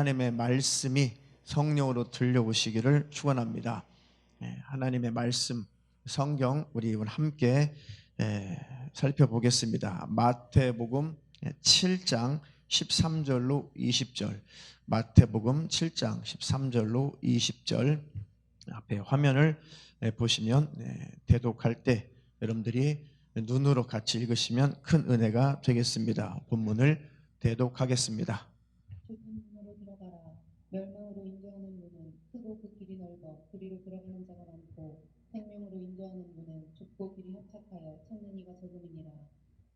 하나님의 말씀이 성령으로 들려오시기를 축원합니다. 하나님의 말씀 성경 우리 오늘 함께 살펴보겠습니다. 마태복음 7장 13절로 20절, 마태복음 7장 13절로 20절 앞에 화면을 보시면 대독할 때 여러분들이 눈으로 같이 읽으시면 큰 은혜가 되겠습니다. 본문을 대독하겠습니다. 좁은 문으로 들어가라. 멸망으로 인도하는 문은 크고 그 길이 넓어 그리로 들어가는 자가 많고 생명으로 인도하는 문은 좁고 길이 협착하여 찾는 이가 적음이니라.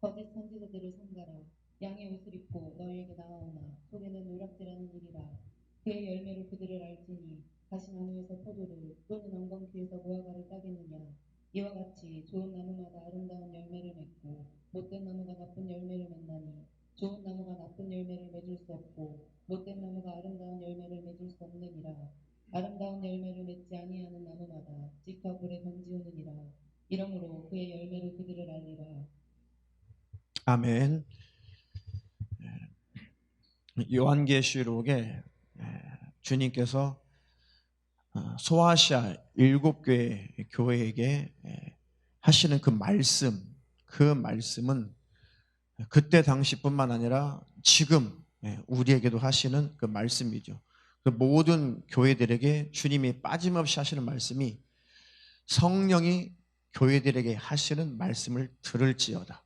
거짓 선지자들을 삼가라. 양의 옷을 입고 너희에게 나아오나 속에는 노략질하는 일이라. 그의 열매로 그들을 알지니 가시나무에서 포도를 또는 엉겅퀴에서 무화과를 따겠느냐. 이와 같이 좋은 나무마다 아름다운 열매를 맺고 못된 나무가 나쁜 열매를 맺나니 좋은 나무가 나쁜 열매를 맺을 수 없고 못된 나무가 아름다운 열매를 맺을 수 없느니라. 아름다운 열매를 맺지 아니하는 나무마다 찍어 불에 던지우느니라. 이러므로 그의 열매로 그들을 알리라. 아멘. 요한계시록에 주님께서 소아시아 7교회 교회에게 하시는 그 말씀은 그때 당시뿐만 아니라 지금 우리에게도 하시는 그 말씀이죠. 그 모든 교회들에게 주님이 빠짐없이 하시는 말씀이 성령이 교회들에게 하시는 말씀을 들을지어다.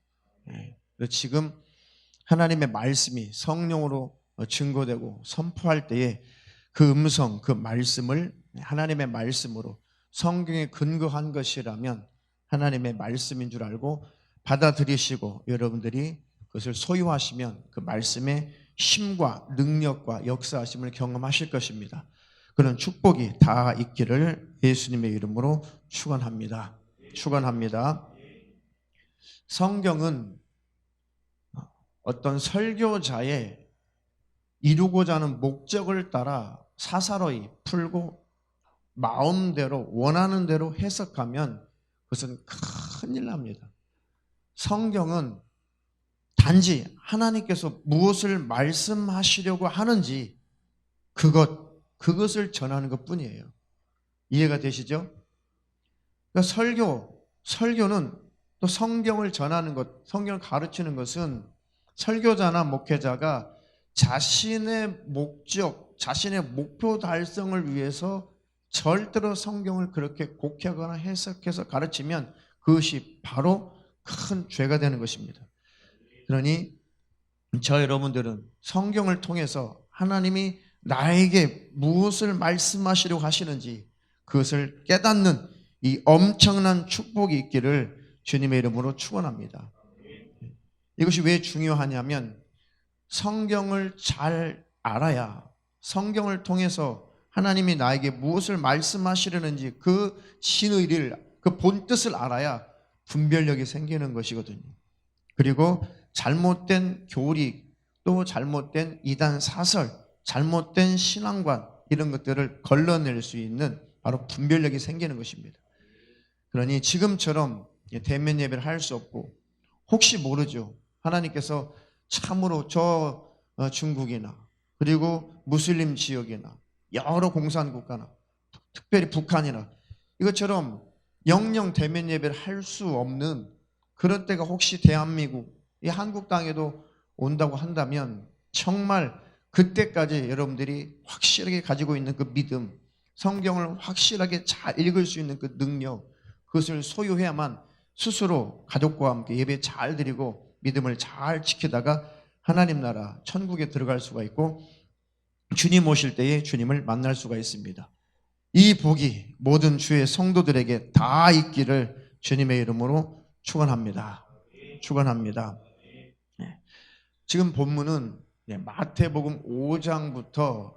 지금 하나님의 말씀이 성령으로 증거되고 선포할 때에 그 음성, 그 말씀을 하나님의 말씀으로 성경에 근거한 것이라면 하나님의 말씀인 줄 알고 받아들이시고 여러분들이 그것을 소유하시면 그 말씀의 힘과 능력과 역사하심을 경험하실 것입니다. 그런 축복이 다 있기를 예수님의 이름으로 축원합니다. 축원합니다. 성경은 어떤 설교자의 이루고자 하는 목적을 따라 사사로이 풀고 마음대로 원하는 대로 해석하면 그것은 큰일 납니다. 성경은 단지 하나님께서 무엇을 말씀하시려고 하는지 그것을 전하는 것뿐이에요. 이해가 되시죠? 그러니까 설교는 또 성경을 전하는 것, 성경을 가르치는 것은 설교자나 목회자가 자신의 목적, 자신의 목표 달성을 위해서 절대로 성경을 그렇게 곡해하거나 해석해서 가르치면 그것이 바로 큰 죄가 되는 것입니다. 그러니 저 여러분들은 성경을 통해서 하나님이 나에게 무엇을 말씀하시려고 하시는지 그것을 깨닫는 이 엄청난 축복이 있기를 주님의 이름으로 축원합니다. 이것이 왜 중요하냐면 성경을 잘 알아야 성경을 통해서 하나님이 나에게 무엇을 말씀하시려는지 그 진의를, 그 본뜻을 알아야 분별력이 생기는 것이거든요. 그리고 잘못된 교리, 또 잘못된 이단 사설, 잘못된 신앙관 이런 것들을 걸러낼 수 있는 바로 분별력이 생기는 것입니다. 그러니 지금처럼 대면 예배를 할 수 없고 혹시 모르죠. 하나님께서 참으로 저 중국이나 그리고 무슬림 지역이나 여러 공산 국가나 특별히 북한이나 이것처럼 영영 대면 예배를 할 수 없는 그런 때가 혹시 대한민국, 이 한국 땅에도 온다고 한다면 정말 그때까지 여러분들이 확실하게 가지고 있는 그 믿음, 성경을 확실하게 잘 읽을 수 있는 그 능력, 그것을 소유해야만 스스로 가족과 함께 예배 잘 드리고 믿음을 잘 지키다가 하나님 나라 천국에 들어갈 수가 있고 주님 오실 때에 주님을 만날 수가 있습니다. 이 복이 모든 주의 성도들에게 다 있기를 주님의 이름으로 축원합니다. 축원합니다. 지금 본문은 마태복음 5장부터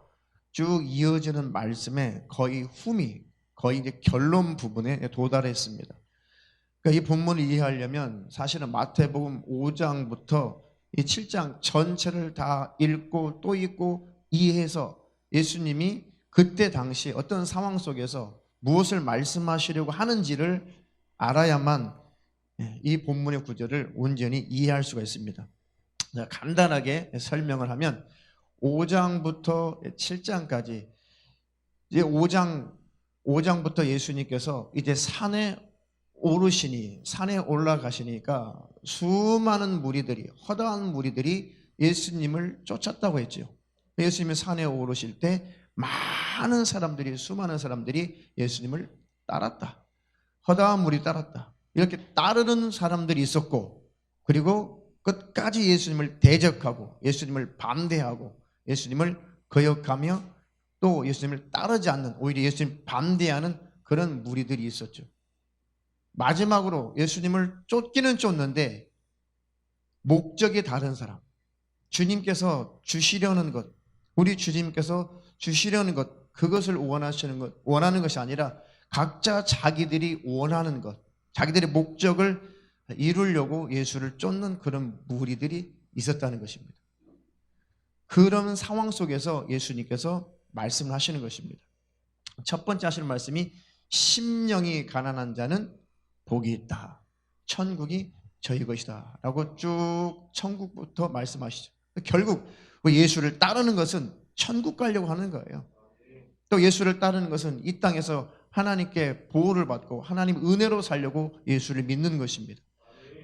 쭉 이어지는 말씀에 거의 이제 결론 부분에 도달했습니다. 그러니까 이 본문을 이해하려면 사실은 마태복음 5장부터 이 7장 전체를 다 읽고 또 읽고 이해해서 예수님이 그때 당시 어떤 상황 속에서 무엇을 말씀하시려고 하는지를 알아야만 이 본문의 구절을 온전히 이해할 수가 있습니다. 간단하게 설명을 하면 5장부터 7장까지 이제 5장부터 예수님께서 이제 산에 오르시니 산에 올라가시니까 수많은 무리들이 허다한 무리들이 예수님을 쫓았다고 했죠. 예수님이 산에 오르실 때 많은 사람들이 수많은 사람들이 예수님을 따랐다. 허다한 무리 따랐다. 이렇게 따르는 사람들이 있었고 그리고 끝까지 예수님을 대적하고 예수님을 반대하고 예수님을 거역하며 또 예수님을 따르지 않는 오히려 예수님 반대하는 그런 무리들이 있었죠. 마지막으로 예수님을 쫓기는 쫓는데 목적이 다른 사람, 주님께서 주시려는 것, 우리 주님께서 주시려는 것, 그것을 원하는 것이 아니라 각자 자기들이 원하는 것, 자기들의 목적을 이루려고 예수를 쫓는 그런 무리들이 있었다는 것입니다. 그런 상황 속에서 예수님께서 말씀을 하시는 것입니다. 첫 번째 하시는 말씀이 심령이 가난한 자는 복이 있다. 천국이 저희 것이다. 라고 쭉 천국부터 말씀하시죠. 결국 예수를 따르는 것은 천국 가려고 하는 거예요. 또 예수를 따르는 것은 이 땅에서 하나님께 보호를 받고 하나님 은혜로 살려고 예수를 믿는 것입니다.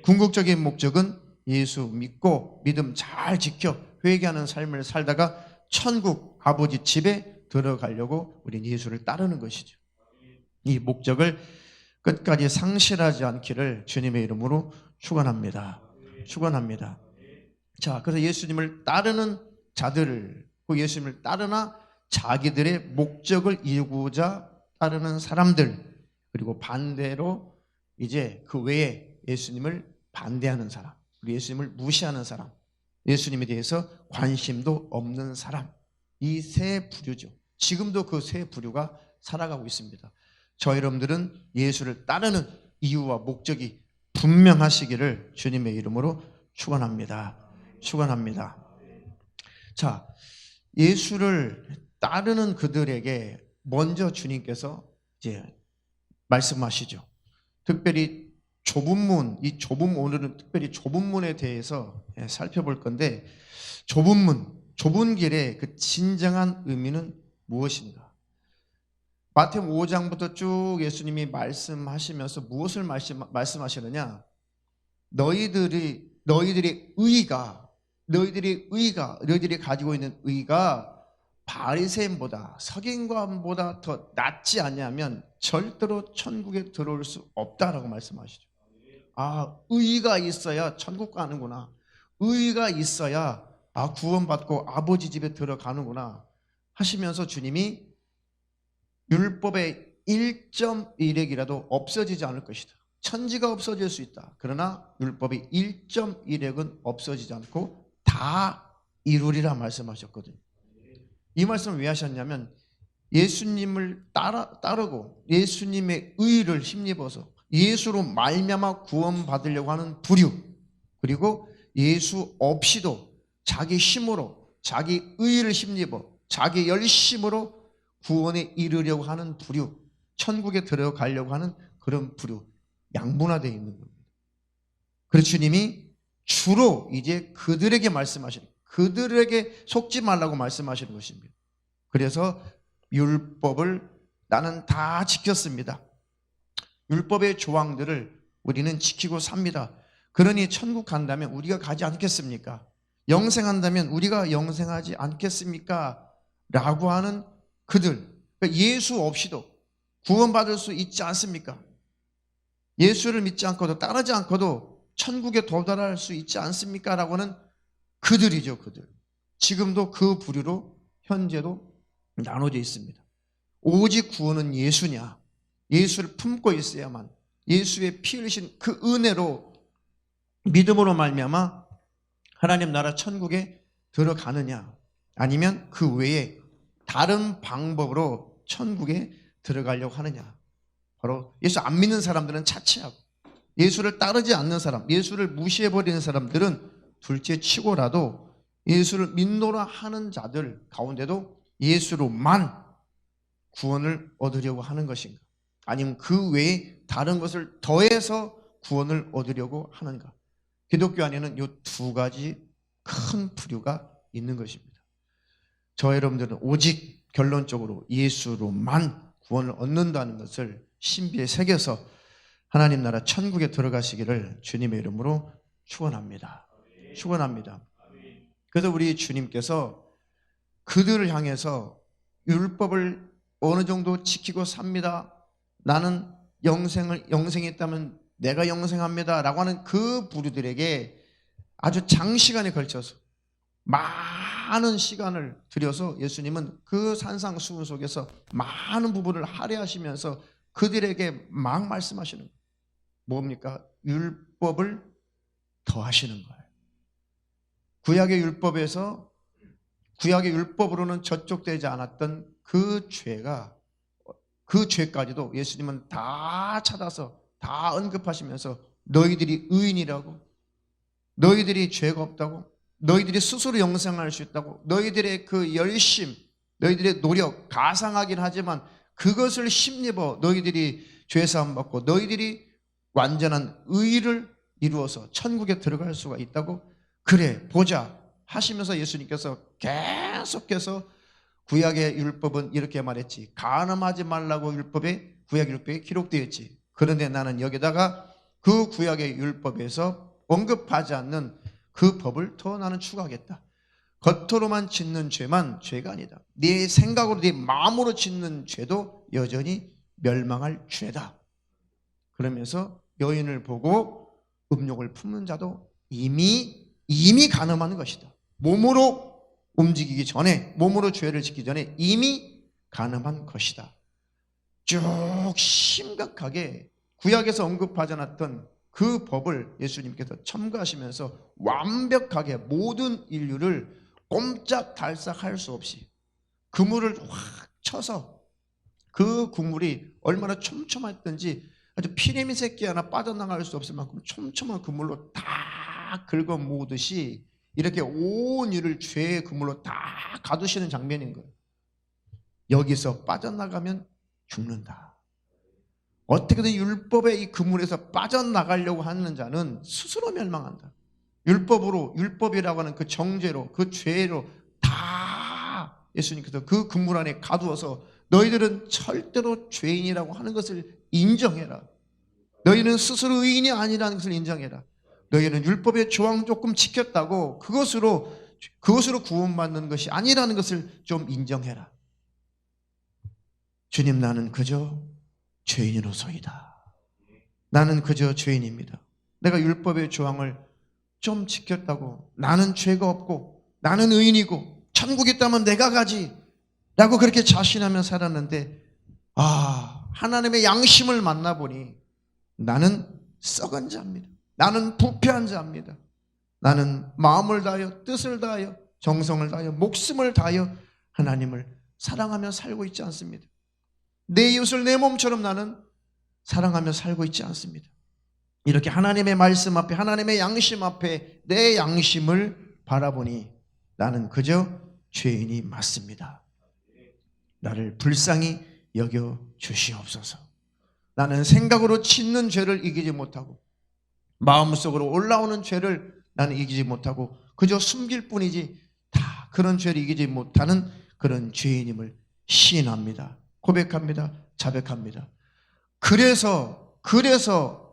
궁극적인 목적은 예수 믿고 믿음 잘 지켜 회개하는 삶을 살다가 천국 아버지 집에 들어가려고 우리는 예수를 따르는 것이죠. 이 목적을 끝까지 상실하지 않기를 주님의 이름으로 축원합니다. 축원합니다. 자, 그래서 예수님을 따르는 자들을 그 예수님을 따르나 자기들의 목적을 이루고자 따르는 사람들 그리고 반대로 이제 그 외에 예수님을 반대하는 사람, 예수님을 무시하는 사람, 예수님에 대해서 관심도 없는 사람 이 세 부류죠. 지금도 그 세 부류가 살아가고 있습니다. 저 여러분들은 예수를 따르는 이유와 목적이 분명하시기를 주님의 이름으로 축원합니다. 축원합니다. 자, 예수를 따르는 그들에게 먼저 주님께서 이제 말씀하시죠. 특별히 좁은 문, 이 좁은 오늘은 특별히 좁은 문에 대해서 살펴볼 건데 좁은 문, 좁은 길의 그 진정한 의미는 무엇인가? 마태복음 5장부터 쭉 예수님이 말씀하시면서 무엇을 말씀하시느냐? 너희들이 가지고 있는 의가 바리새인보다 서기관보다 더 낫지 않냐면 절대로 천국에 들어올 수 없다라고 말씀하시죠. 아, 의가 있어야 천국 가는구나. 의가 있어야 구원받고 아버지 집에 들어가는구나 하시면서 주님이 율법의 1.1획이라도 없어지지 않을 것이다. 천지가 없어질 수 있다. 그러나 율법의 1.1획은 없어지지 않고 다 이루리라 말씀하셨거든요. 이 말씀을 왜 하셨냐면 예수님을 따르고 예수님의 의를 힘입어서 예수로 말미암아 구원받으려고 하는 부류 그리고 예수 없이도 자기 힘으로 자기 의를 힘입어 자기 열심으로 구원에 이르려고 하는 부류 천국에 들어가려고 하는 그런 부류 양분화되어 있는 겁니다. 그래서 주님이 주로 이제 그들에게 말씀하시는 그들에게 속지 말라고 말씀하시는 것입니다. 그래서 율법을 나는 다 지켰습니다. 율법의 조항들을 우리는 지키고 삽니다. 그러니 천국 간다면 우리가 가지 않겠습니까? 영생한다면 우리가 영생하지 않겠습니까? 라고 하는 그들, 그러니까 예수 없이도 구원받을 수 있지 않습니까? 예수를 믿지 않고도 따르지 않고도 천국에 도달할 수 있지 않습니까? 라고는 그들이죠, 그들. 지금도 그 부류로 현재도 나눠져 있습니다. 오직 구원은 예수냐? 예수를 품고 있어야만 예수의 피 흘리신 그 은혜로 믿음으로 말미암아 하나님 나라 천국에 들어가느냐? 아니면 그 외에 다른 방법으로 천국에 들어가려고 하느냐? 바로 예수 안 믿는 사람들은 차치하고 예수를 따르지 않는 사람, 예수를 무시해버리는 사람들은 둘째 치고라도 예수를 믿노라 하는 자들 가운데도 예수로만 구원을 얻으려고 하는 것인가? 아니면 그 외에 다른 것을 더해서 구원을 얻으려고 하는가? 기독교 안에는 이 두 가지 큰 부류가 있는 것입니다. 저 여러분들은 오직 결론적으로 예수로만 구원을 얻는다는 것을 신비에 새겨서 하나님 나라 천국에 들어가시기를 주님의 이름으로 축원합니다. 축원합니다. 그래서 우리 주님께서 그들을 향해서 율법을 어느 정도 지키고 삽니다. 나는 영생이 있다면 내가 영생합니다. 라고 하는 그 부류들에게 아주 장시간에 걸쳐서 많은 시간을 들여서 예수님은 그 산상수훈 속에서 많은 부분을 할애하시면서 그들에게 막 말씀하시는 거예요. 뭡니까? 율법을 더하시는 거예요. 구약의 율법으로는 저촉되지 않았던 그 죄까지도 예수님은 다 찾아서 다 언급하시면서 너희들이 의인이라고, 너희들이 죄가 없다고, 너희들이 스스로 영생할 수 있다고, 너희들의 그 열심, 너희들의 노력, 가상하긴 하지만 그것을 힘입어 너희들이 죄사함 받고 너희들이 완전한 의를 이루어서 천국에 들어갈 수가 있다고, 그래 보자 하시면서 예수님께서 계속해서 구약의 율법은 이렇게 말했지, 간음하지 말라고 구약 율법에 기록되어 있지. 그런데 나는 여기다가 그 구약의 율법에서 언급하지 않는 그 법을 더 나는 추가하겠다. 겉으로만 짓는 죄만 죄가 아니다. 네 생각으로 네 마음으로 짓는 죄도 여전히 멸망할 죄다. 그러면서 여인을 보고 음욕을 품는 자도 이미 간음하는 것이다. 몸으로 움직이기 전에, 몸으로 죄를 짓기 전에 이미 간음한 것이다. 쭉 심각하게 구약에서 언급하지 않았던 그 법을 예수님께서 첨가하시면서 완벽하게 모든 인류를 꼼짝달싹할 수 없이 그물을 확 쳐서, 그 그물이 얼마나 촘촘했던지 아주 피레미 새끼 하나 빠져나갈 수 없을 만큼 촘촘한 그물로 다 긁어 모으듯이 이렇게 온 일을 죄의 그물로 다 가두시는 장면인 거예요. 여기서 빠져나가면 죽는다. 어떻게든 율법의 이 그물에서 빠져나가려고 하는 자는 스스로 멸망한다. 율법이라고 하는 그 정죄로, 그 죄로 다 예수님께서 그 그물 안에 가두어서 너희들은 절대로 죄인이라고 하는 것을 인정해라. 너희는 스스로 의인이 아니라는 것을 인정해라. 너희는 율법의 조항 조금 지켰다고 그것으로 구원받는 것이 아니라는 것을 좀 인정해라. 주님, 나는 그저 죄인으로서이다. 나는 그저 죄인입니다. 내가 율법의 조항을 좀 지켰다고 나는 죄가 없고 나는 의인이고 천국에 있다면 내가 가지 라고 그렇게 자신하며 살았는데, 하나님의 양심을 만나보니 나는 썩은 자입니다. 나는 부패한 자입니다. 나는 마음을 다하여 뜻을 다하여 정성을 다하여 목숨을 다하여 하나님을 사랑하며 살고 있지 않습니다. 내 이웃을 내 몸처럼 나는 사랑하며 살고 있지 않습니다. 이렇게 하나님의 말씀 앞에, 하나님의 양심 앞에 내 양심을 바라보니 나는 그저 죄인이 맞습니다. 나를 불쌍히 여겨 주시옵소서. 나는 생각으로 짓는 죄를 이기지 못하고 마음속으로 올라오는 죄를 나는 이기지 못하고 그저 숨길 뿐이지 다 그런 죄를 이기지 못하는 그런 죄인임을 시인합니다. 고백합니다. 자백합니다. 그래서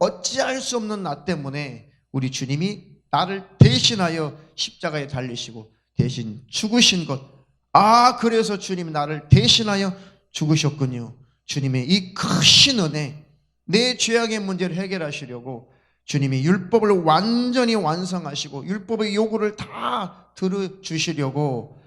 어찌할 수 없는 나 때문에 우리 주님이 나를 대신하여 십자가에 달리시고 대신 죽으신 것, 그래서 주님이 나를 대신하여 죽으셨군요. 주님의 이 크신 은혜, 내 죄악의 문제를 해결하시려고 주님이 율법을 완전히 완성하시고 율법의 요구를 다 들어주시려고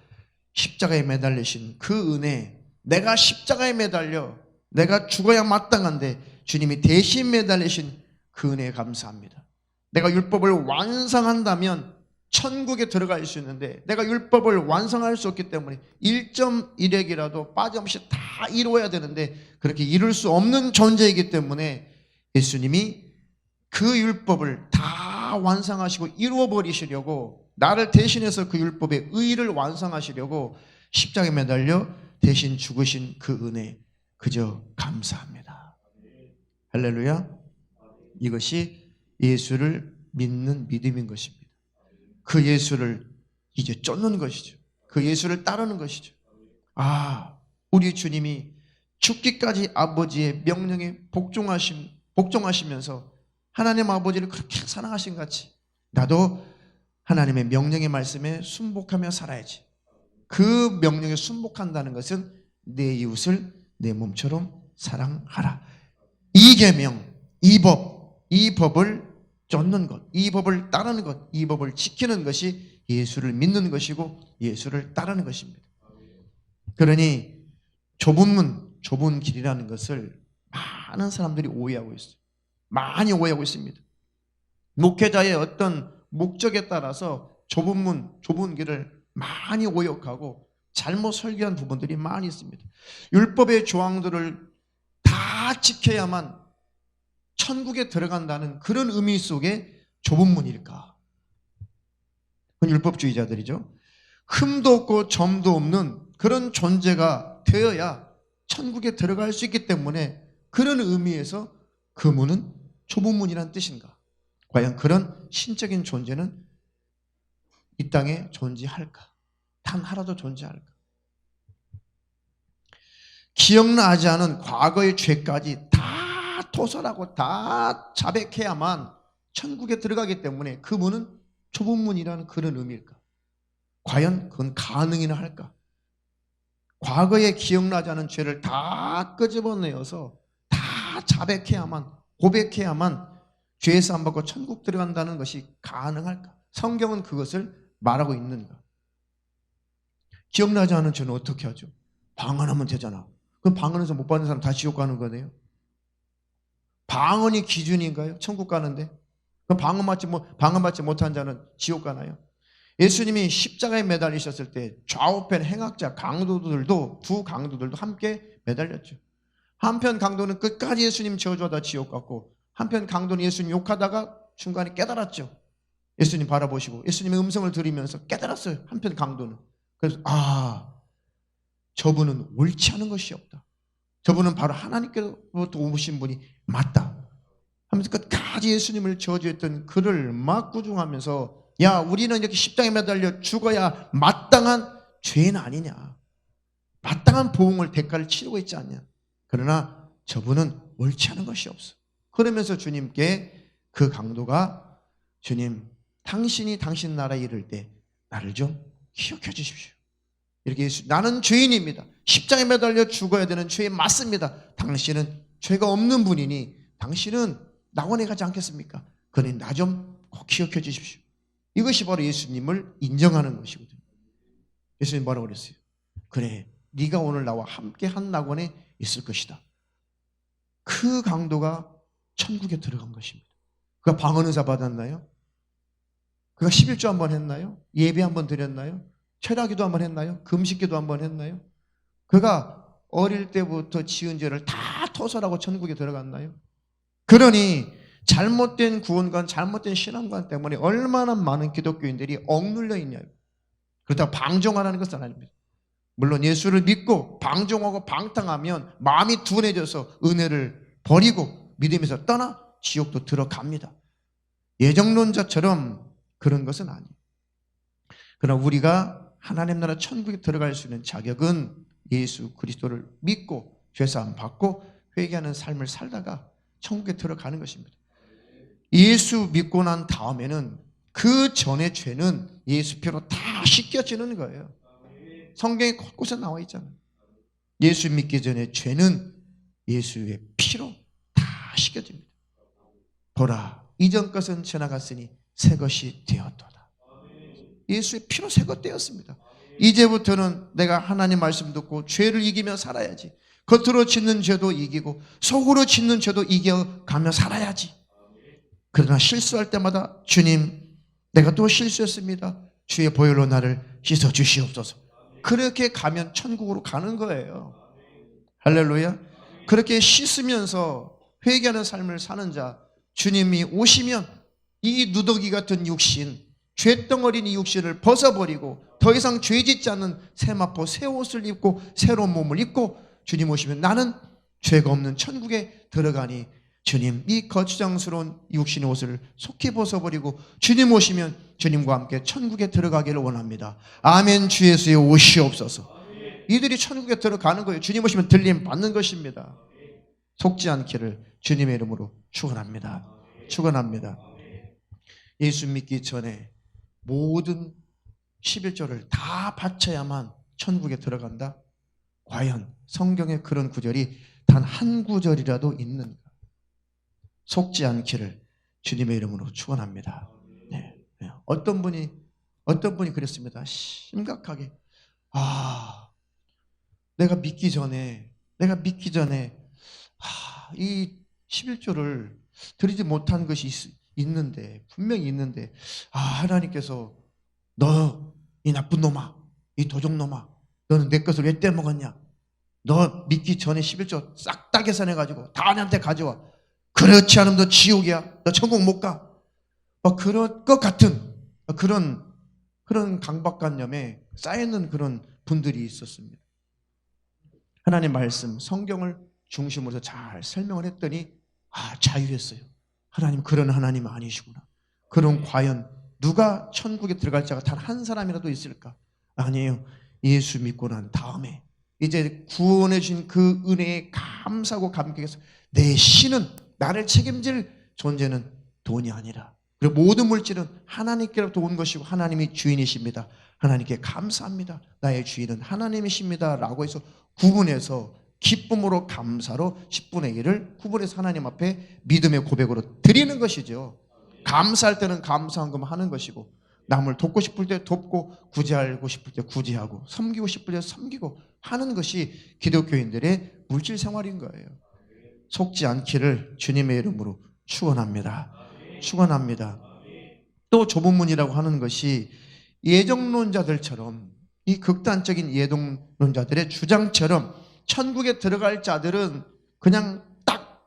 십자가에 매달리신 그 은혜, 내가 십자가에 매달려 내가 죽어야 마땅한데 주님이 대신 매달리신 그 은혜에 감사합니다. 내가 율법을 완성한다면 천국에 들어갈 수 있는데 내가 율법을 완성할 수 없기 때문에 1.1핵이라도 빠짐없이 다 이루어야 되는데 그렇게 이룰 수 없는 존재이기 때문에 예수님이 그 율법을 다 완성하시고 이루어버리시려고, 나를 대신해서 그 율법의 의의를 완성하시려고 십자가에 매달려 대신 죽으신 그 은혜, 그저 감사합니다. 할렐루야. 이것이 예수를 믿는 믿음인 것입니다. 그 예수를 이제 쫓는 것이죠. 그 예수를 따르는 것이죠. 우리 주님이 죽기까지 아버지의 명령에 복종하시면서 하나님 아버지를 그렇게 사랑하신 같이 나도 하나님의 명령의 말씀에 순복하며 살아야지. 그 명령에 순복한다는 것은 내 이웃을 내 몸처럼 사랑하라. 이 계명, 이 법을 쫓는 것, 이 법을 따르는 것, 이 법을 지키는 것이 예수를 믿는 것이고 예수를 따르는 것입니다. 그러니 좁은 문, 좁은 길이라는 것을 많은 사람들이 오해하고 있어요. 많이 오해하고 있습니다. 목회자의 어떤 목적에 따라서 좁은 문, 좁은 길을 많이 오역하고 잘못 설계한 부분들이 많이 있습니다. 율법의 조항들을 다 지켜야만 천국에 들어간다는 그런 의미 속에 좁은 문일까? 그건 율법주의자들이죠. 흠도 없고 점도 없는 그런 존재가 되어야 천국에 들어갈 수 있기 때문에 그런 의미에서 그 문은 좁은 문이란 뜻인가? 과연 그런 신적인 존재는 이 땅에 존재할까? 단 하나도 존재할까? 기억나지 않은 과거의 죄까지 다 토설하고 다 자백해야만 천국에 들어가기 때문에 그 문은 좁은 문이라는 그런 의미일까? 과연 그건 가능이나 할까? 과거에 기억나지 않은 죄를 다 끄집어내어서 다 자백해야만, 고백해야만 죄에서 안 받고 천국 들어간다는 것이 가능할까? 성경은 그것을 말하고 있는가? 기억나지 않은 죄는 어떻게 하죠? 방언하면 되잖아. 그럼 방언해서 못 받는 사람 다 지옥 가는 거네요. 방언이 기준인가요? 천국 가는데? 그럼 방언 받지 못한 자는 지옥 가나요? 예수님이 십자가에 매달리셨을 때 좌우편 행악자 두 강도들도 함께 매달렸죠. 한편 강도는 끝까지 예수님 저주하다 지옥 갔고, 한편 강도는 예수님 욕하다가 중간에 깨달았죠. 예수님 바라보시고 예수님의 음성을 들으면서 깨달았어요. 한편 강도는. 그래서 저분은 옳지 않은 것이 없다. 저분은 바로 하나님께로부터 오신 분이 맞다 하면서 끝까지 예수님을 저주했던 그를 막 구중하면서, 야, 우리는 이렇게 십자가에 매달려 죽어야 마땅한 죄인 아니냐, 마땅한 보응을 대가를 치르고 있지 않냐. 그러나 저분은 옳지 않은 것이 없어. 그러면서 주님께 그 강도가, 주님, 당신이 당신 나라에 이를 때 나를 좀 기억해 주십시오. 이렇게 나는 죄인입니다. 십자가에 매달려 죽어야 되는 죄인 맞습니다. 당신은 죄가 없는 분이니 당신은 낙원에 가지 않겠습니까? 그러니 나 좀 꼭 기억해 주십시오. 이것이 바로 예수님을 인정하는 것이거든요. 예수님 뭐라고 그랬어요? 그래, 네가 오늘 나와 함께 한 낙원에 있을 것이다. 그 강도가 천국에 들어간 것입니다. 그가 방언의사 받았나요? 그가 11조 한번 했나요? 예배 한번 드렸나요? 철야기도 한번 했나요? 금식기도 한번 했나요? 그가 어릴 때부터 지은 죄를 다 토설하고 천국에 들어갔나요? 그러니 잘못된 구원관, 잘못된 신앙관 때문에 얼마나 많은 기독교인들이 억눌려 있냐요. 그렇다고 방종하라는 것은 아닙니다. 물론 예수를 믿고 방종하고 방탕하면 마음이 둔해져서 은혜를 버리고 믿음에서 떠나 지옥도 들어갑니다. 예정론자처럼 그런 것은 아니에요. 그러나 우리가 하나님 나라 천국에 들어갈 수 있는 자격은 예수 그리스도를 믿고 죄사함 받고 회개하는 삶을 살다가 천국에 들어가는 것입니다. 예수 믿고 난 다음에는 그 전의 죄는 예수 피로 다 씻겨지는 거예요. 성경에 곳곳에 나와 있잖아요. 예수 믿기 전에 죄는 예수의 피로 다 씻겨집니다. 보라, 이전 것은 지나갔으니 새 것이 되었도다. 예수의 피로 새 것 되었습니다. 이제부터는 내가 하나님 말씀 듣고 죄를 이기며 살아야지. 겉으로 짓는 죄도 이기고 속으로 짓는 죄도 이겨가며 살아야지. 그러나 실수할 때마다 주님, 내가 또 실수했습니다. 주의 보혈로 나를 씻어 주시옵소서. 그렇게 가면 천국으로 가는 거예요. 할렐루야. 그렇게 씻으면서 회개하는 삶을 사는 자, 주님이 오시면 이 누더기 같은 육신, 죄덩어리인 이 육신을 벗어버리고 더 이상 죄 짓지 않는 새 마포, 새 옷을 입고 새로운 몸을 입고 주님 오시면 나는 죄가 없는 천국에 들어가니 주님, 이 거추장스러운 육신의 옷을 속히 벗어버리고 주님 오시면 주님과 함께 천국에 들어가기를 원합니다. 아멘. 주 예수의 오시옵소서. 이들이 천국에 들어가는 거예요. 주님 오시면 들림 받는 것입니다. 속지 않기를 주님의 이름으로 축원합니다. 축원합니다. 예수 믿기 전에 모든 11조를 다 바쳐야만 천국에 들어간다? 과연 성경에 그런 구절이 단 한 구절이라도 있는가? 속지 않기를 주님의 이름으로 축원합니다. 네. 어떤 분이 그랬습니다. 심각하게, 내가 믿기 전에 이 11조를 드리지 못한 것이 있는데, 분명히 있는데, 하나님께서 너 이 나쁜 놈아, 이 도적놈아, 너는 내 것을 왜 떼먹었냐? 너 믿기 전에 11조 싹 다 계산해가지고 다 나한테 가져와. 그렇지 않으면 너 지옥이야. 너 천국 못 가. 그런 것 같은 그런 강박관념에 쌓여있는 그런 분들이 있었습니다. 하나님 말씀, 성경을 중심으로 잘 설명을 했더니 자유했어요. 하나님 그런 하나님 아니시구나. 그럼 과연 누가 천국에 들어갈 자가 단 한 사람이라도 있을까? 아니에요. 예수 믿고 난 다음에 이제 구원해 주신 그 은혜에 감사하고 감격해서 내 신은, 나를 책임질 존재는 돈이 아니라, 그리고 모든 물질은 하나님께로부터 온 것이고 하나님이 주인이십니다. 하나님께 감사합니다. 나의 주인은 하나님이십니다. 라고 해서 구분해서 기쁨으로 감사로 10분의 1을 구분해서 하나님 앞에 믿음의 고백으로 드리는 것이죠. 감사할 때는 감사한 것만 하는 것이고, 남을 돕고 싶을 때 돕고, 구제하고 싶을 때 구제하고, 섬기고 싶을 때 섬기고 하는 것이 기독교인들의 물질 생활인 거예요. 속지 않기를 주님의 이름으로 축원합니다. 축원합니다. 또 좁은 문이라고 하는 것이 예정론자들처럼, 이 극단적인 예정론자들의 주장처럼 천국에 들어갈 자들은 그냥 딱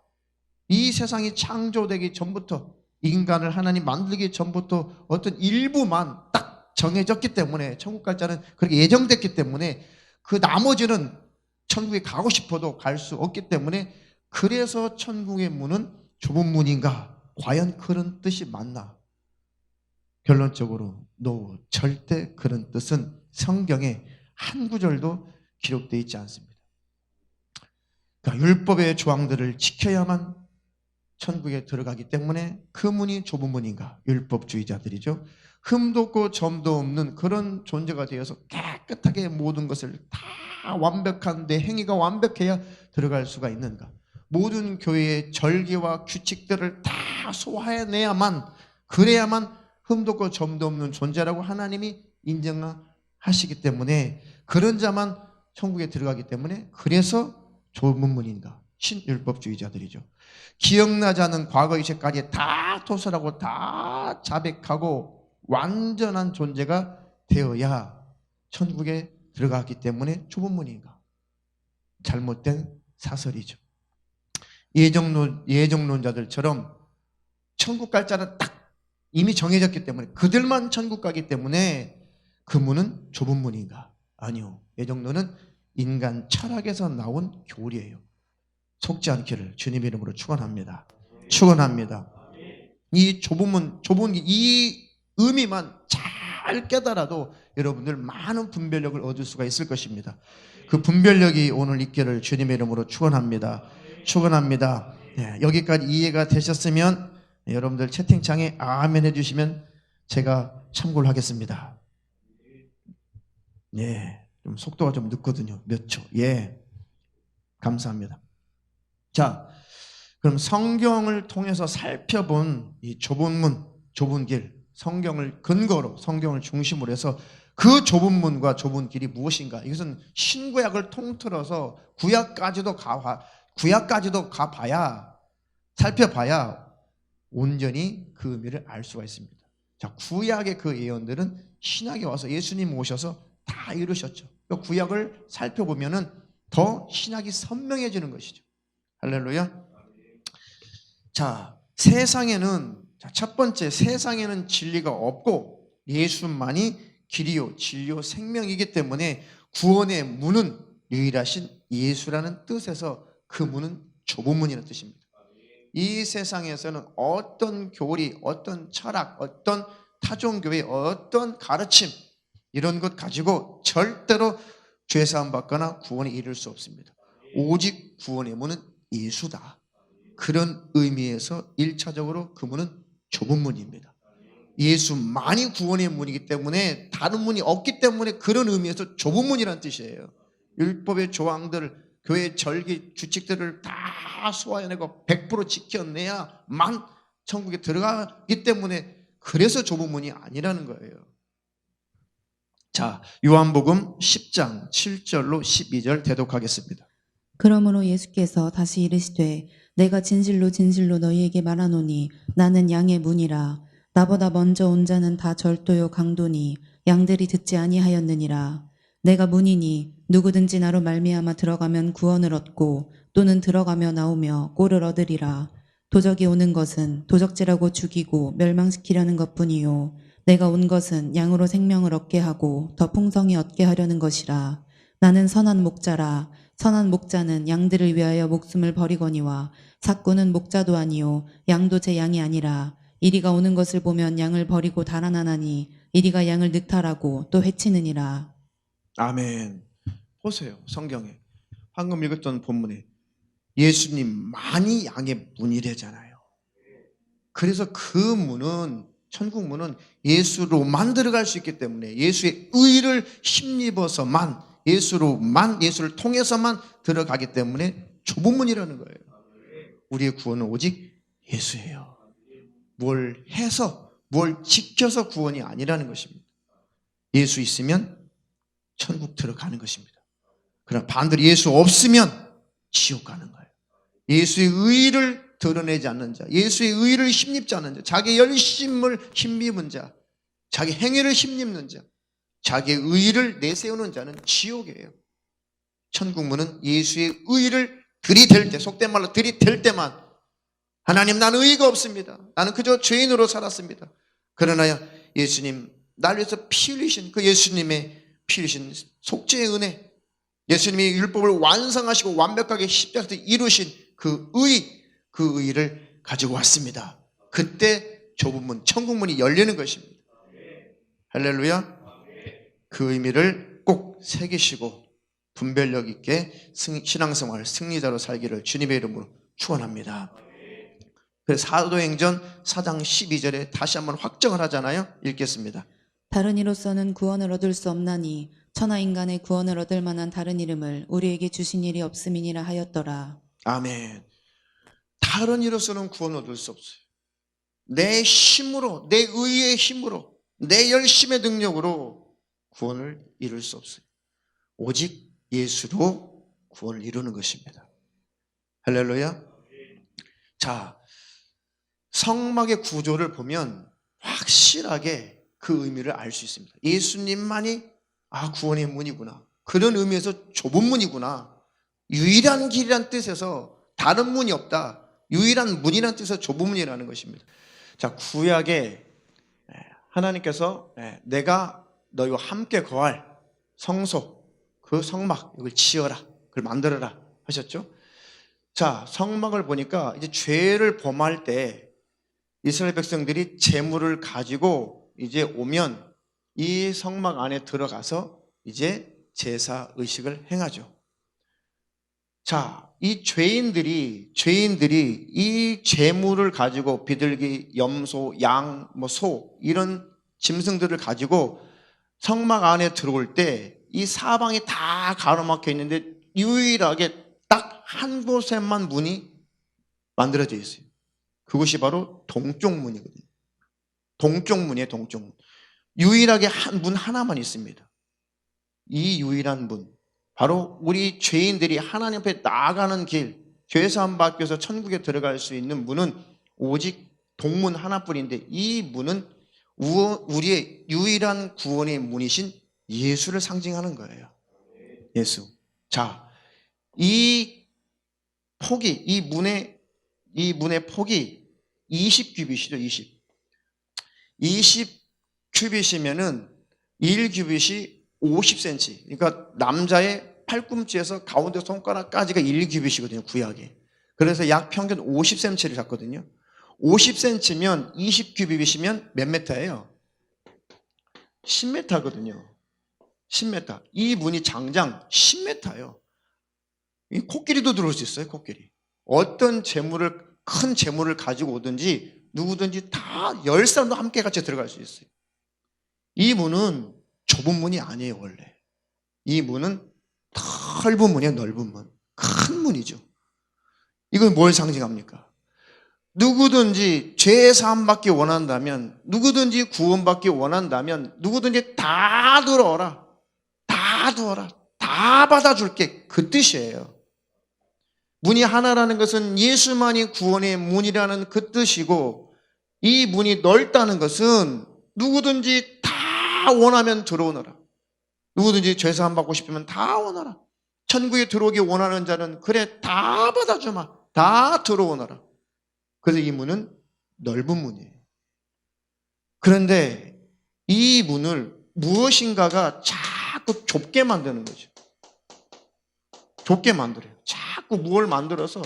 이 세상이 창조되기 전부터, 인간을 하나님 만들기 전부터 어떤 일부만 딱 정해졌기 때문에, 천국 갈 자는 그렇게 예정됐기 때문에 그 나머지는 천국에 가고 싶어도 갈 수 없기 때문에, 그래서 천국의 문은 좁은 문인가? 과연 그런 뜻이 맞나? 결론적으로 절대 그런 뜻은 성경에 한 구절도 기록되어 있지 않습니다. 그러니까 율법의 조항들을 지켜야만 천국에 들어가기 때문에 그 문이 좁은 문인가? 율법주의자들이죠. 흠도 없고 점도 없는 그런 존재가 되어서 깨끗하게 모든 것을 다 완벽한 내 행위가 완벽해야 들어갈 수가 있는가? 모든 교회의 절기와 규칙들을 다 소화해내야만, 그래야만 흠도 없고 점도 없는 존재라고 하나님이 인정하시기 때문에, 그런 자만 천국에 들어가기 때문에, 그래서 좁은 문인가? 신율법주의자들이죠. 기억나지 않은 과거 이제까지 다 토설하고 다 자백하고 완전한 존재가 되어야 천국에 들어갔기 때문에 좁은 문인가? 잘못된 사설이죠. 예정론자들처럼 천국 갈 자는 딱 이미 정해졌기 때문에, 그들만 천국 가기 때문에 그 문은 좁은 문인가? 아니요. 예정론은 인간 철학에서 나온 교리예요. 속지 않기를 주님의 이름으로 축원합니다. 축원합니다. 이 좁은 이 의미만 잘 깨달아도 여러분들 많은 분별력을 얻을 수가 있을 것입니다. 그 분별력이 오늘 있기를 주님의 이름으로 축원합니다. 축원합니다. 여기까지 이해가 되셨으면 여러분들 채팅창에 아멘 해주시면 제가 참고를 하겠습니다. 좀 속도가 좀 늦거든요. 몇 초. 감사합니다. 자, 그럼 성경을 통해서 살펴본 이 좁은 문, 좁은 길, 성경을 근거로, 성경을 중심으로 해서 그 좁은 문과 좁은 길이 무엇인가? 이것은 신구약을 통틀어서 구약까지도 가봐야, 살펴봐야 온전히 그 의미를 알 수가 있습니다. 자, 구약의 그 예언들은 신약에 와서 예수님 오셔서 다 이루셨죠. 그 구약을 살펴보면은 더 신약이 선명해지는 것이죠. 할렐루야. 자, 첫 번째, 세상에는 진리가 없고 예수만이 길이요 진리요 생명이기 때문에 구원의 문은 유일하신 예수라는 뜻에서 그 문은 좁은 문이라는 뜻입니다. 이 세상에서는 어떤 교리, 어떤 철학, 어떤 타종교회, 어떤 가르침 이런 것 가지고 절대로 죄사함 받거나 구원에 이를 수 없습니다. 오직 구원의 문은 예수다. 그런 의미에서 1차적으로 그 문은 좁은 문입니다. 예수만이 구원의 문이기 때문에 다른 문이 없기 때문에 그런 의미에서 좁은 문이라는 뜻이에요. 율법의 조항들, 교회 절기, 규칙들을 다 소화해내고 100% 지켜내야만 천국에 들어가기 때문에 그래서 좁은 문이 아니라는 거예요. 자, 요한복음 10장 7절로 12절 대독하겠습니다. 그러므로 예수께서 다시 이르시되 내가 진실로 진실로 너희에게 말하노니 나는 양의 문이라. 나보다 먼저 온 자는 다 절도요 강도니 양들이 듣지 아니하였느니라. 내가 문이니 누구든지 나로 말미암아 들어가면 구원을 얻고 또는 들어가며 나오며 꼴을 얻으리라. 도적이 오는 것은 도적질하고 죽이고 멸망시키려는 것뿐이요 내가 온 것은 양으로 생명을 얻게 하고 더 풍성히 얻게 하려는 것이라. 나는 선한 목자라. 선한 목자는 양들을 위하여 목숨을 버리거니와 삭구는 목자도 아니요 양도 제 양이 아니라. 이리가 오는 것을 보면 양을 버리고 달아나나니 이리가 양을 늑탈하고 또 해치느니라. 아멘. 보세요. 성경에 방금 읽었던 본문에 예수님만이 양의 문이래잖아요. 그래서 그 문은 천국 문은 예수로만 들어갈 수 있기 때문에 예수의 의를 힘입어서만 예수로만 예수를 통해서만 들어가기 때문에 좁은 문이라는 거예요. 우리의 구원은 오직 예수예요. 뭘 해서 뭘 지켜서 구원이 아니라는 것입니다. 예수 있으면 천국 들어가는 것입니다. 그러나 반대로 예수 없으면 지옥 가는 거예요. 예수의 의를 드러내지 않는 자, 예수의 의를 힘입지 않는 자, 자기 열심을 힘입은 자, 자기 행위를 힘입는 자, 자기의 의를 내세우는 자는 지옥이에요. 천국 문은 예수의 의를 들이댈 때, 속된 말로 들이댈 때만 하나님 나는 의의가 없습니다. 나는 그저 죄인으로 살았습니다. 그러나 예수님 날 위해서 피 흘리신 그 예수님의 피 흘리신 속죄의 은혜, 예수님이 율법을 완성하시고 완벽하게 십자가에서 이루신 그 의를 가지고 왔습니다. 그때 좁은 문, 천국 문이 열리는 것입니다. 할렐루야. 그 의미를 꼭 새기시고 분별력 있게 신앙생활 승리자로 살기를 주님의 이름으로 축원합니다. 그래서 사도행전 4장 12절에 다시 한번 확정을 하잖아요. 읽겠습니다. 다른 이로서는 구원을 얻을 수 없나니 천하 인간의 구원을 얻을 만한 다른 이름을 우리에게 주신 일이 없음이니라 하였더라. 아멘. 다른 이로서는 구원을 얻을 수 없어요. 내 힘으로, 내 의의 힘으로, 내 열심의 능력으로 구원을 이룰 수 없어요. 오직 예수로 구원을 이루는 것입니다. 할렐루야. 자, 성막의 구조를 보면 확실하게 그 의미를 알 수 있습니다. 예수님만이 구원의 문이구나. 그런 의미에서 좁은 문이구나. 유일한 길이란 뜻에서 다른 문이 없다. 유일한 문이란 뜻에서 좁은 문이라는 것입니다. 자, 구약에 하나님께서 내가 너희와 함께 거할 성소, 그 성막 이걸 지어라, 그걸 만들어라 하셨죠. 자, 성막을 보니까 이제 죄를 범할 때 이스라엘 백성들이 제물을 가지고 이제 오면 이 성막 안에 들어가서 이제 제사 의식을 행하죠. 자, 이 죄인들이 이 제물을 가지고 비둘기, 염소, 양, 소 이런 짐승들을 가지고 성막 안에 들어올 때 이 사방이 다 가로막혀 있는데 유일하게 딱 한 곳에만 문이 만들어져 있어요. 그것이 바로 동쪽 문이거든요. 동쪽 문이에요, 동쪽 문. 유일하게 문 하나만 있습니다. 이 유일한 문, 바로 우리 죄인들이 하나님 앞에 나아가는 길, 죄사함 받기 위해서 천국에 들어갈 수 있는 문은 오직 동문 하나뿐인데 이 문은 우리의 유일한 구원의 문이신 예수를 상징하는 거예요. 예수. 자, 이 문의 폭이 20규빗이죠, 20규빗이면은 1규빗이 50cm. 그러니까 남자의 팔꿈치에서 가운데 손가락까지가 1규빗이거든요, 구약에. 그래서 약 평균 50cm를 잡거든요. 50cm면 20규빗이면 몇 메타예요? 10m거든요. 10m. 이 문이 장장 10m예요. 이 코끼리도 들어올 수 있어요, 코끼리. 어떤 큰 재물을 가지고 오든지 누구든지 다 10사람도 함께 같이 들어갈 수 있어요. 이 문은 좁은 문이 아니에요, 원래. 이 문은 넓은 문이에요, 넓은 문. 큰 문이죠. 이건 뭘 상징합니까? 누구든지 죄 사함 받기 원한다면, 누구든지 구원 받기 원한다면 누구든지 다 들어오라. 다 들어오라. 다 받아줄게. 그 뜻이에요. 문이 하나라는 것은 예수만이 구원의 문이라는 그 뜻이고, 이 문이 넓다는 것은 누구든지 다 원하면 들어오너라. 누구든지 죄사함 받고 싶으면 다 오너라. 천국에 들어오기 원하는 자는 그래 다 받아주마. 다 들어오너라. 그래서 이 문은 넓은 문이에요. 그런데 이 문을 무엇인가가 자꾸 좁게 만드는 거죠. 좁게 만들어요. 자꾸 뭘 만들어서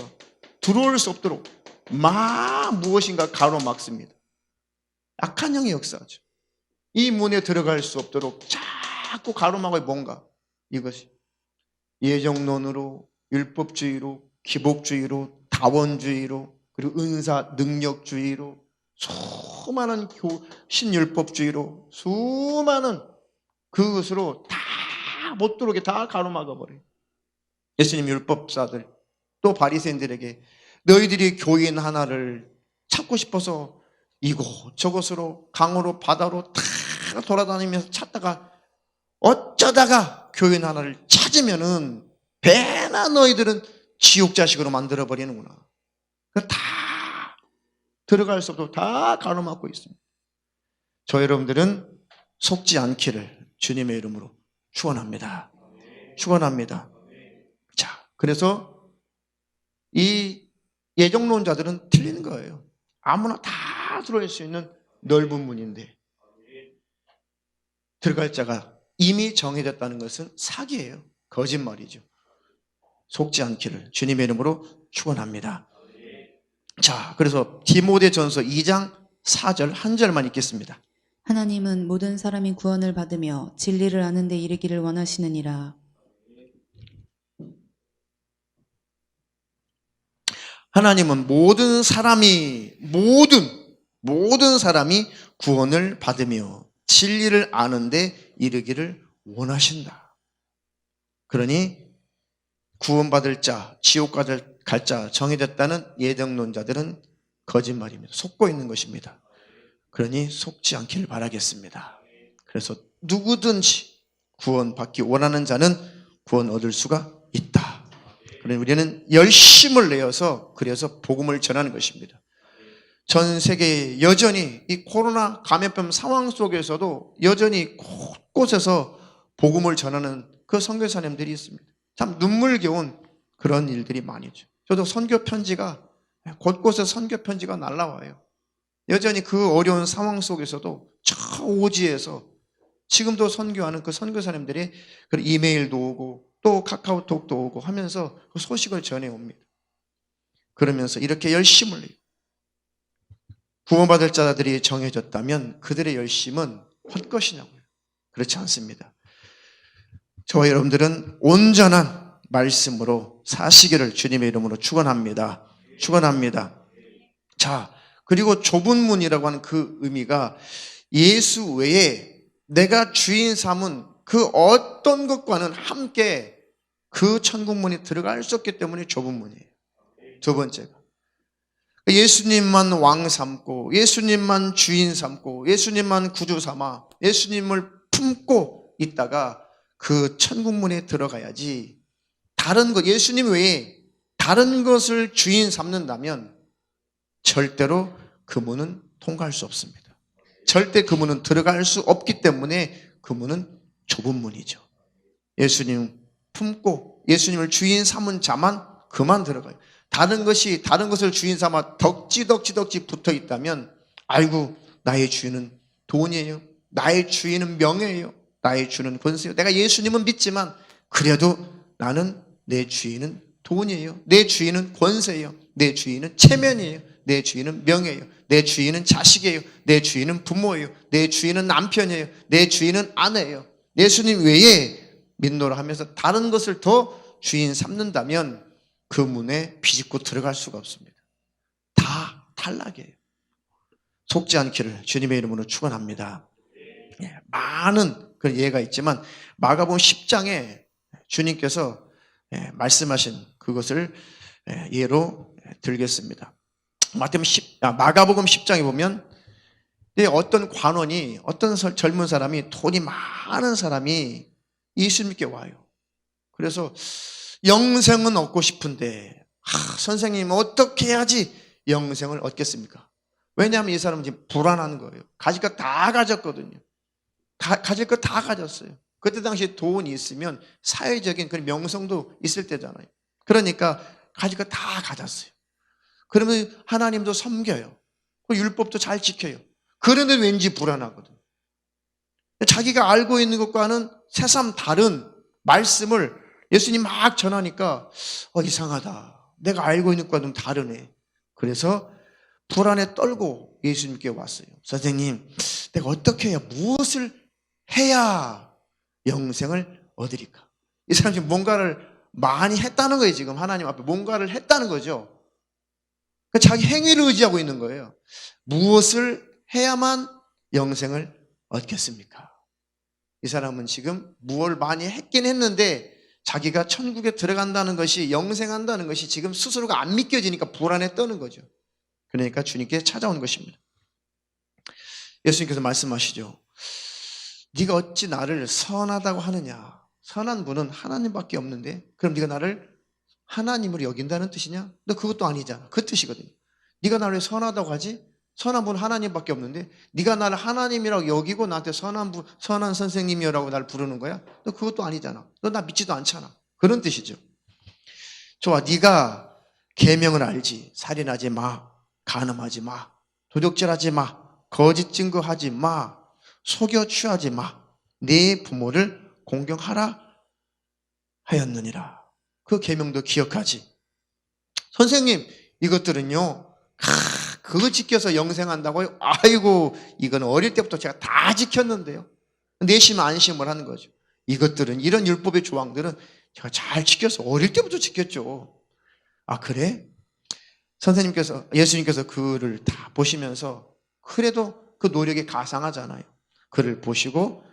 들어올 수 없도록 무엇인가 가로막습니다. 악한 영의 역사죠. 이 문에 들어갈 수 없도록 자꾸 가로막아요. 뭔가 이것이 예정론으로, 율법주의로, 기복주의로, 다원주의로, 그리고 은사 능력주의로, 수많은 신율법주의로, 수많은 그것으로 다 못 들어오게 다 가로막아버려요. 예수님 율법사들 또 바리새인들에게 너희들이 교인 하나를 찾고 싶어서 이곳저곳으로 강으로 바다로 다 돌아다니면서 찾다가 어쩌다가 교인 하나를 찾으면은 배나 너희들은 지옥 자식으로 만들어 버리는구나. 다 들어갈 수 없도록 다 가로막고 있습니다. 저 여러분들은 속지 않기를 주님의 이름으로 축원합니다. 축원합니다. 자, 그래서 이 예정론자들은 틀리는 거예요. 아무나 다 들어올 수 있는 넓은 문인데 들어갈 자가 이미 정해졌다는 것은 사기예요. 거짓말이죠. 속지 않기를 주님의 이름으로 축원합니다. 자, 그래서 디모데전서 2장 4절 한 절만 읽겠습니다. 하나님은 모든 사람이 구원을 받으며 진리를 아는 데 이르기를 원하시느니라. 하나님은 모든 사람이 구원을 받으며 진리를 아는 데 이르기를 원하신다. 그러니 구원받을 자, 지옥 갈 자 정해졌다는 예정론자들은 거짓말입니다. 속고 있는 것입니다. 그러니 속지 않기를 바라겠습니다. 그래서 누구든지 구원받기 원하는 자는 구원 얻을 수가 있다. 그러니 우리는 열심을 내어서 그래서 복음을 전하는 것입니다. 전 세계에 여전히 이 코로나 감염병 상황 속에서도 여전히 곳곳에서 복음을 전하는 그 선교사님들이 있습니다. 참 눈물겨운 그런 일들이 많이죠. 저도 선교 편지가 곳곳에 선교 편지가 날라와요. 여전히 그 어려운 상황 속에서도 저 오지에서 지금도 선교하는 그 선교사님들이 그 이메일도 오고 또 카카오톡도 오고 하면서 그 소식을 전해옵니다. 그러면서 이렇게 열심을 내요. 구원받을 자들이 정해졌다면 그들의 열심은 헛것이냐고요. 그렇지 않습니다. 저와 여러분들은 온전한 말씀으로 사시기를 주님의 이름으로 축원합니다. 축원합니다. 자, 그리고 좁은 문이라고 하는 그 의미가 예수 외에 내가 주인 삼은 그 어떤 것과는 함께 그 천국문에 들어갈 수 없기 때문에 좁은 문이에요. 두 번째가 예수님만 왕 삼고 예수님만 주인 삼고 예수님만 구주 삼아 예수님을 품고 있다가 그 천국문에 들어가야지, 다른 것, 예수님 외에 다른 것을 주인 삼는다면 절대로 그 문은 통과할 수 없습니다. 절대 그 문은 들어갈 수 없기 때문에 그 문은 좁은 문이죠. 예수님 품고 예수님을 주인 삼은 자만 그만 들어가요. 다른 것을 주인 삼아 덕지 붙어 있다면, 아이고 나의 주인은 돈이에요, 나의 주인은 명예예요, 나의 주인은 권세예요, 내가 예수님은 믿지만 그래도 나는 내 주인은 돈이에요. 내 주인은 권세예요. 내 주인은 체면이에요. 내 주인은 명예예요. 내 주인은 자식이에요. 내 주인은 부모예요. 내 주인은 남편이에요. 내 주인은 아내예요. 예수님 외에 믿노라 하면서 다른 것을 더 주인 삼는다면 그 문에 비집고 들어갈 수가 없습니다. 다 탈락이에요. 속지 않기를 주님의 이름으로 축원합니다. 많은 그런 예가 있지만 마가복음 10장에 주님께서 말씀하신 그것을 예로 들겠습니다. 마가복음 10장에 보면 어떤 관원이, 어떤 젊은 사람이, 돈이 많은 사람이 예수님께 와요. 그래서 영생은 얻고 싶은데 선생님 어떻게 해야지 영생을 얻겠습니까? 왜냐하면 이 사람은 지금 불안한 거예요. 가질 거 다 가졌거든요. 가질 거 다 가졌어요. 그때 당시 돈이 있으면 사회적인 그런 명성도 있을 때잖아요. 그러니까 가질 거 다 가졌어요. 그러면 하나님도 섬겨요. 율법도 잘 지켜요. 그런데 왠지 불안하거든요. 자기가 알고 있는 것과는 새삼 다른 말씀을 예수님 막 전하니까 이상하다. 내가 알고 있는 것과는 다르네. 그래서 불안에 떨고 예수님께 왔어요. 선생님, 내가 어떻게 해야, 무엇을 해야 영생을 얻으리까? 이 사람이 지금 뭔가를 많이 했다는 거예요. 지금 하나님 앞에 뭔가를 했다는 거죠. 자기 행위를 의지하고 있는 거예요. 무엇을 해야만 영생을 얻겠습니까? 이 사람은 지금 무엇을 많이 했긴 했는데 자기가 천국에 들어간다는 것이, 영생한다는 것이 지금 스스로가 안 믿겨지니까 불안에 떠는 거죠. 그러니까 주님께 찾아온 것입니다. 예수님께서 말씀하시죠. 네가 어찌 나를 선하다고 하느냐? 선한 분은 하나님밖에 없는데 그럼 네가 나를 하나님으로 여긴다는 뜻이냐? 너 그것도 아니잖아. 그 뜻이거든요. 네가 나를 선하다고 하지? 선한 분은 하나님밖에 없는데 네가 나를 하나님이라고 여기고 나한테 선한 선생님이라고 나를 부르는 거야? 너 그것도 아니잖아. 너 나 믿지도 않잖아. 그런 뜻이죠. 좋아, 네가 계명을 알지. 살인하지 마, 간음하지 마, 도둑질하지 마, 거짓 증거하지 마, 속여 취하지 마, 네 부모를 공경하라 하였느니라. 그 계명도 기억하지. 선생님, 이것들은요, 그거 지켜서 영생한다고요? 아이고, 이건 어릴 때부터 제가 다 지켰는데요. 내심 안심을 하는 거죠. 이것들은, 이런 율법의 조항들은 제가 잘 지켜서 어릴 때부터 지켰죠. 아, 그래? 예수님께서 그를 다 보시면서 그래도 그 노력이 가상하잖아요. 그를 보시고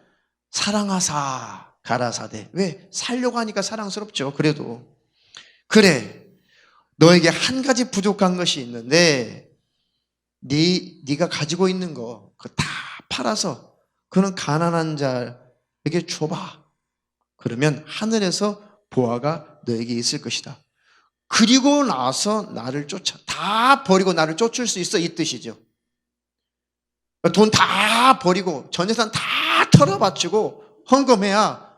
사랑하사 가라사대. 왜? 살려고 하니까 사랑스럽죠. 그래도. 그래, 너에게 한 가지 부족한 것이 있는데 네가 가지고 있는 거 그거 다 팔아서 그는 가난한 자에게 줘봐. 그러면 하늘에서 보화가 너에게 있을 것이다. 그리고 나서 나를 다 버리고 나를 쫓을 수 있어, 이 뜻이죠. 돈 다 버리고 전 재산 다 털어바치고 헌금해야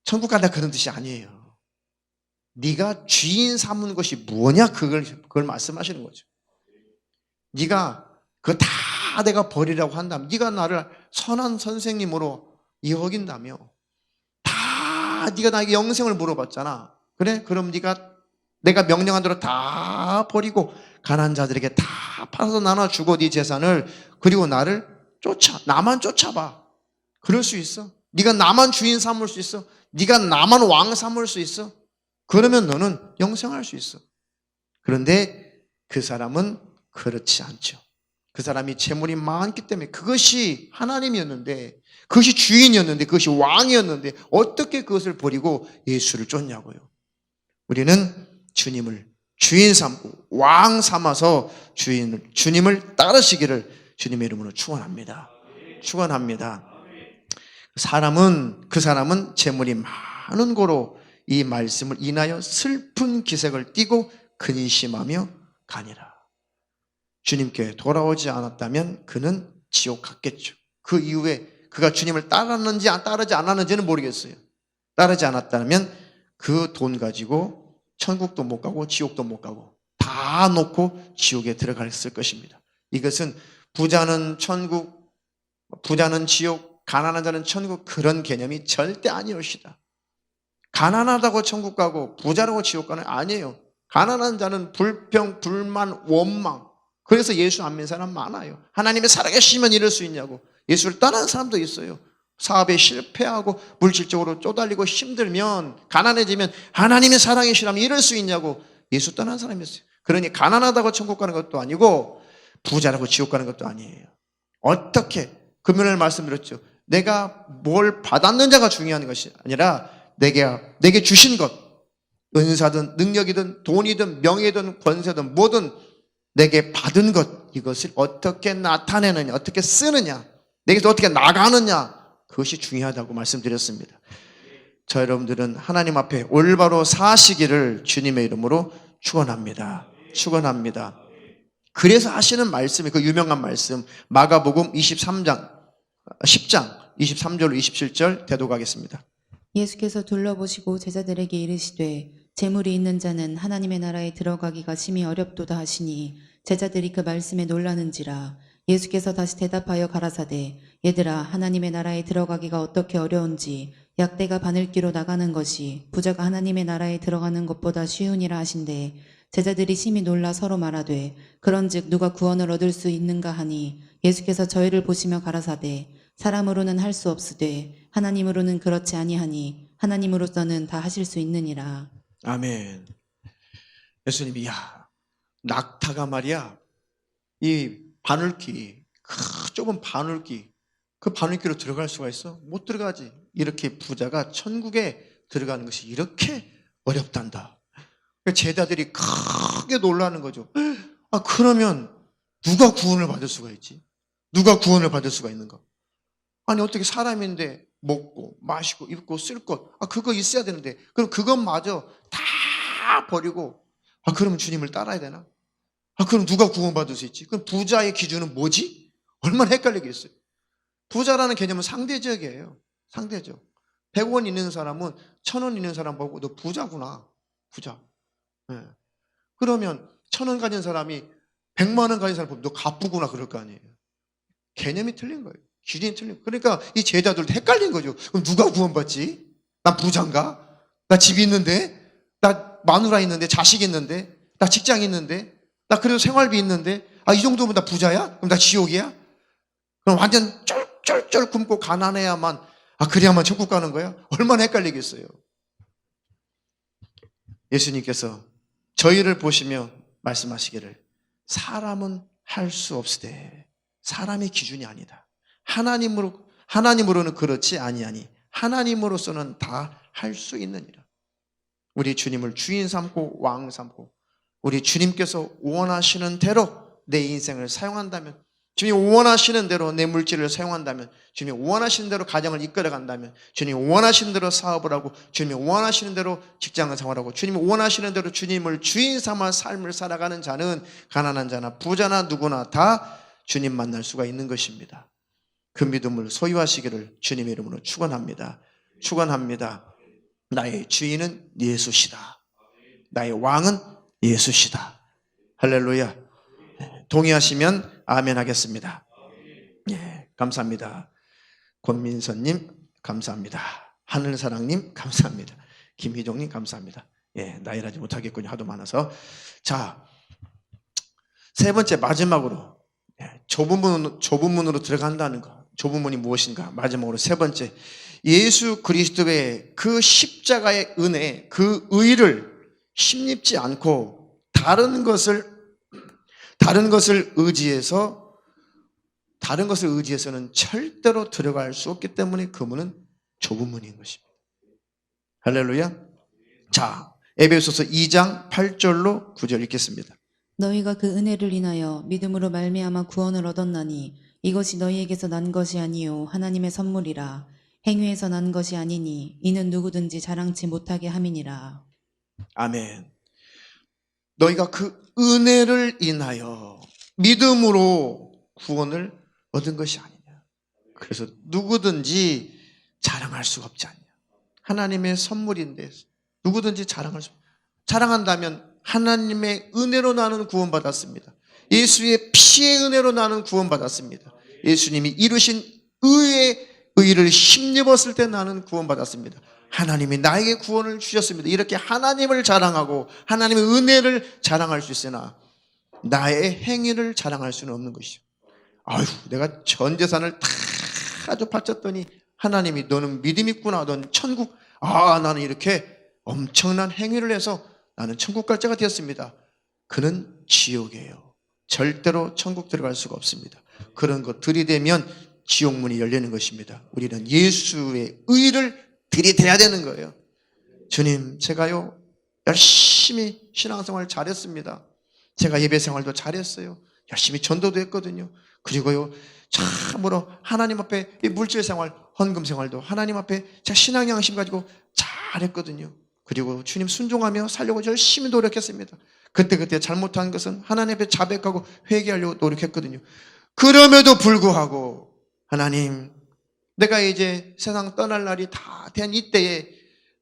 천국 간다, 그런 뜻이 아니에요. 네가 주인 삼는 것이 뭐냐, 그걸 말씀하시는 거죠. 네가 그거 다 내가 버리라고 한다면, 네가 나를 선한 선생님으로 여긴다며, 다 네가 나에게 영생을 물어봤잖아. 그래? 그럼 내가 명령한 대로 다 버리고 가난한 자들에게 다 팔아서 나눠주고 네 재산을, 그리고 나만 쫓아봐. 그럴 수 있어? 네가 나만 주인 삼을 수 있어? 네가 나만 왕 삼을 수 있어? 그러면 너는 영생할 수 있어. 그런데 그 사람은 그렇지 않죠. 그 사람이 재물이 많기 때문에, 그것이 하나님이었는데, 그것이 주인이었는데, 그것이 왕이었는데 어떻게 그것을 버리고 예수를 쫓냐고요. 우리는 주님을 주인 삼고 왕 삼아서 주님을 따르시기를 주님의 이름으로 축원합니다. 축원합니다. 그 사람은 재물이 많은 고로 이 말씀을 인하여 슬픈 기색을 띠고 근심하며 가니라. 주님께 돌아오지 않았다면 그는 지옥 갔겠죠. 그 이후에 그가 주님을 따랐는지 따르지 않았는지는 모르겠어요. 따르지 않았다면 그 돈 가지고 천국도 못 가고 지옥도 못 가고 다 놓고 지옥에 들어갔을 것입니다. 이것은 부자는 천국, 부자는 지옥, 가난한 자는 천국, 그런 개념이 절대 아니옵시다. 가난하다고 천국 가고 부자라고 지옥 가는 아니에요. 가난한 자는 불평, 불만, 원망. 그래서 예수 안 믿는 사람 많아요. 하나님의 살아계시면 이럴 수 있냐고. 예수를 떠나는 사람도 있어요. 사업에 실패하고 물질적으로 쪼달리고 힘들면, 가난해지면 하나님의 사랑이시라면 이럴 수 있냐고 예수 떠나는 사람이 있어요. 그러니 가난하다고 천국 가는 것도 아니고 부자라고 지옥 가는 것도 아니에요. 어떻게? 금요일 말씀드렸죠. 내가 뭘 받았느냐가 중요한 것이 아니라 내게 주신 것, 은사든 능력이든 돈이든 명예든 권세든 뭐든 내게 받은 것, 이것을 어떻게 나타내느냐, 어떻게 쓰느냐, 내게서 어떻게 나가느냐, 그것이 중요하다고 말씀드렸습니다. 저 여러분들은 하나님 앞에 올바로 사시기를 주님의 이름으로 축원합니다. 축원합니다. 그래서 하시는 말씀이 그 유명한 말씀 마가복음 10장 23절로 27절 대독하겠습니다. 예수께서 둘러보시고 제자들에게 이르시되 재물이 있는 자는 하나님의 나라에 들어가기가 심히 어렵도다 하시니 제자들이 그 말씀에 놀라는지라. 예수께서 다시 대답하여 가라사대 얘들아 하나님의 나라에 들어가기가 어떻게 어려운지 약대가 바늘기로 나가는 것이 부자가 하나님의 나라에 들어가는 것보다 쉬우니라 하신대. 제자들이 심히 놀라 서로 말하되 그런즉 누가 구원을 얻을 수 있는가 하니 예수께서 저희를 보시며 가라사대 사람으로는 할 수 없으되 하나님으로는 그렇지 아니하니 하나님으로서는 다 하실 수 있느니라. 아멘. 예수님이 낙타가 말이야 이 바늘귀, 좁은 바늘귀, 그 바늘귀로 들어갈 수가 있어? 못 들어가지. 이렇게 부자가 천국에 들어가는 것이 이렇게 어렵단다. 제자들이 크게 놀라는 거죠. 그러면 누가 구원을 받을 수가 있지? 누가 구원을 받을 수가 있는가? 아니 어떻게 사람인데 먹고 마시고 입고 쓸 것, 그거 있어야 되는데 그럼 그것마저 다 버리고 그러면 주님을 따라야 되나? 그럼 누가 구원받을 수 있지? 그럼 부자의 기준은 뭐지? 얼마나 헷갈리겠어요. 부자라는 개념은 상대적이에요. 상대적. 100원 있는 사람은 1000원 있는 사람 보고 너 부자구나. 부자. 네. 그러면 1000원 가진 사람이 100만 원 가진 사람 보면 너 가쁘구나 그럴 거 아니에요. 개념이 틀린 거예요. 기준이 틀린 거예요. 그러니까 이 제자들도 헷갈린 거죠. 그럼 누가 구원받지? 난 부자인가? 나 집이 있는데? 나 마누라 있는데? 자식 있는데? 나 직장 있는데? 나 그래도 생활비 있는데? 이 정도면 나 부자야? 그럼 나 지옥이야? 그럼 완전 쫄쫄쫄 굶고 가난해야만, 그래야만 천국 가는 거야? 얼마나 헷갈리겠어요. 예수님께서 저희를 보시며 말씀하시기를 사람은 할 수 없으되 사람의 기준이 아니다. 하나님으로는 그렇지 아니하니 하나님으로서는 다 할 수 있느니라. 우리 주님을 주인 삼고 왕 삼고 우리 주님께서 원하시는 대로 내 인생을 사용한다면, 주님이 원하시는 대로 내 물질을 사용한다면, 주님이 원하시는 대로 가정을 이끌어간다면, 주님이 원하시는 대로 사업을 하고, 주님이 원하시는 대로 직장을 생활하고, 주님이 원하시는 대로 주님을 주인 삼아 삶을 살아가는 자는 가난한 자나 부자나 누구나 다 주님 만날 수가 있는 것입니다. 그 믿음을 소유하시기를 주님의 이름으로 축원합니다. 축원합니다. 나의 주인은 예수시다. 나의 왕은 예수시다. 할렐루야. 동의하시면 아멘 하겠습니다. 예, 감사합니다. 권민선님 감사합니다. 하늘사랑님 감사합니다. 김희종님 감사합니다. 예, 나이라지 못하겠군요. 하도 많아서. 자, 세 번째 마지막으로 좁은 문으로 들어간다는 것. 좁은 문이 무엇인가? 마지막으로 세 번째, 예수 그리스도의 그 십자가의 은혜, 그 의를 힘입지 않고 다른 것을 의지해서는 절대로 들어갈 수 없기 때문에 그 문은 좁은 문인 것입니다. 할렐루야. 자, 에베소서 2장 8절로 9절 읽겠습니다. 너희가 그 은혜를 인하여 믿음으로 말미암아 구원을 얻었나니 이것이 너희에게서 난 것이 아니요 하나님의 선물이라. 행위에서 난 것이 아니니 이는 누구든지 자랑치 못하게 함이니라. 아멘. 너희가 그 은혜를 인하여 믿음으로 구원을 얻은 것이 아니냐. 그래서 누구든지 자랑할 수가 없지 않냐. 하나님의 선물인데 누구든지 자랑한다면 하나님의 은혜로 나는 구원받았습니다. 예수의 피의 은혜로 나는 구원받았습니다. 예수님이 이루신 의를 힘입었을 때 나는 구원받았습니다. 하나님이 나에게 구원을 주셨습니다. 이렇게 하나님을 자랑하고 하나님의 은혜를 자랑할 수 있으나 나의 행위를 자랑할 수는 없는 것이죠. 아유, 내가 전 재산을 다 아주 바쳤더니 하나님이 너는 믿음 있구나. 넌 천국. 나는 이렇게 엄청난 행위를 해서 나는 천국 갈 자가 되었습니다. 그는 지옥이에요. 절대로 천국 들어갈 수가 없습니다. 그런 것 들이대면 지옥문이 열리는 것입니다. 우리는 예수의 의를 들이대야 되는 거예요. 주님, 제가요 열심히 신앙생활 잘했습니다. 제가 예배생활도 잘했어요. 열심히 전도도 했거든요. 그리고요 참으로 하나님 앞에 물질생활, 헌금생활도 하나님 앞에 제가 신앙양심 가지고 잘했거든요. 그리고 주님 순종하며 살려고 열심히 노력했습니다. 그때 잘못한 것은 하나님 앞에 자백하고 회개하려고 노력했거든요. 그럼에도 불구하고 하나님, 내가 이제 세상 떠날 날이 다 된 이때에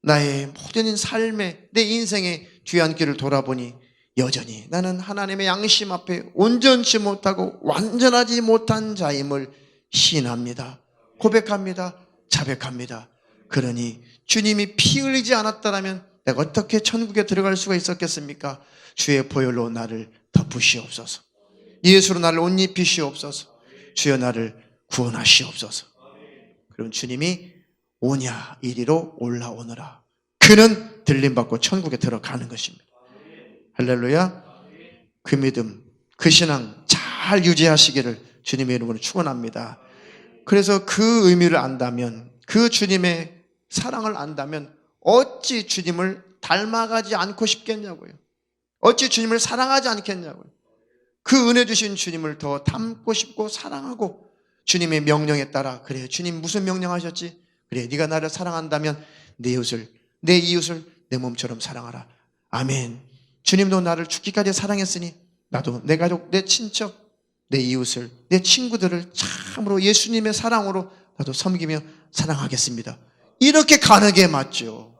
나의 모든 삶의 내 인생의 뒤안길을 돌아보니 여전히 나는 하나님의 양심 앞에 온전치 못하고 완전하지 못한 자임을 시인합니다. 고백합니다. 자백합니다. 그러니 주님이 피 흘리지 않았다면 내가 어떻게 천국에 들어갈 수가 있었겠습니까? 주의 보혈로 나를 덮으시옵소서. 예수로 나를 옷 입히시옵소서. 주여 나를 구원하시옵소서. 그럼 주님이 오냐 이리로 올라오너라. 그는 들림받고 천국에 들어가는 것입니다. 할렐루야. 그 믿음, 그 신앙 잘 유지하시기를 주님의 이름으로 축원합니다. 그래서 그 의미를 안다면, 그 주님의 사랑을 안다면 어찌 주님을 닮아가지 않고 싶겠냐고요. 어찌 주님을 사랑하지 않겠냐고요. 그 은혜 주신 주님을 더 닮고 싶고 사랑하고 주님의 명령에 따라, 그래 주님 무슨 명령하셨지? 그래 네가 나를 사랑한다면 내 이웃을 내 몸처럼 사랑하라. 아멘. 주님도 나를 죽기까지 사랑했으니 나도 내 가족, 내 친척, 내 이웃을, 내 친구들을 참으로 예수님의 사랑으로 나도 섬기며 사랑하겠습니다. 이렇게 가는 게 맞죠.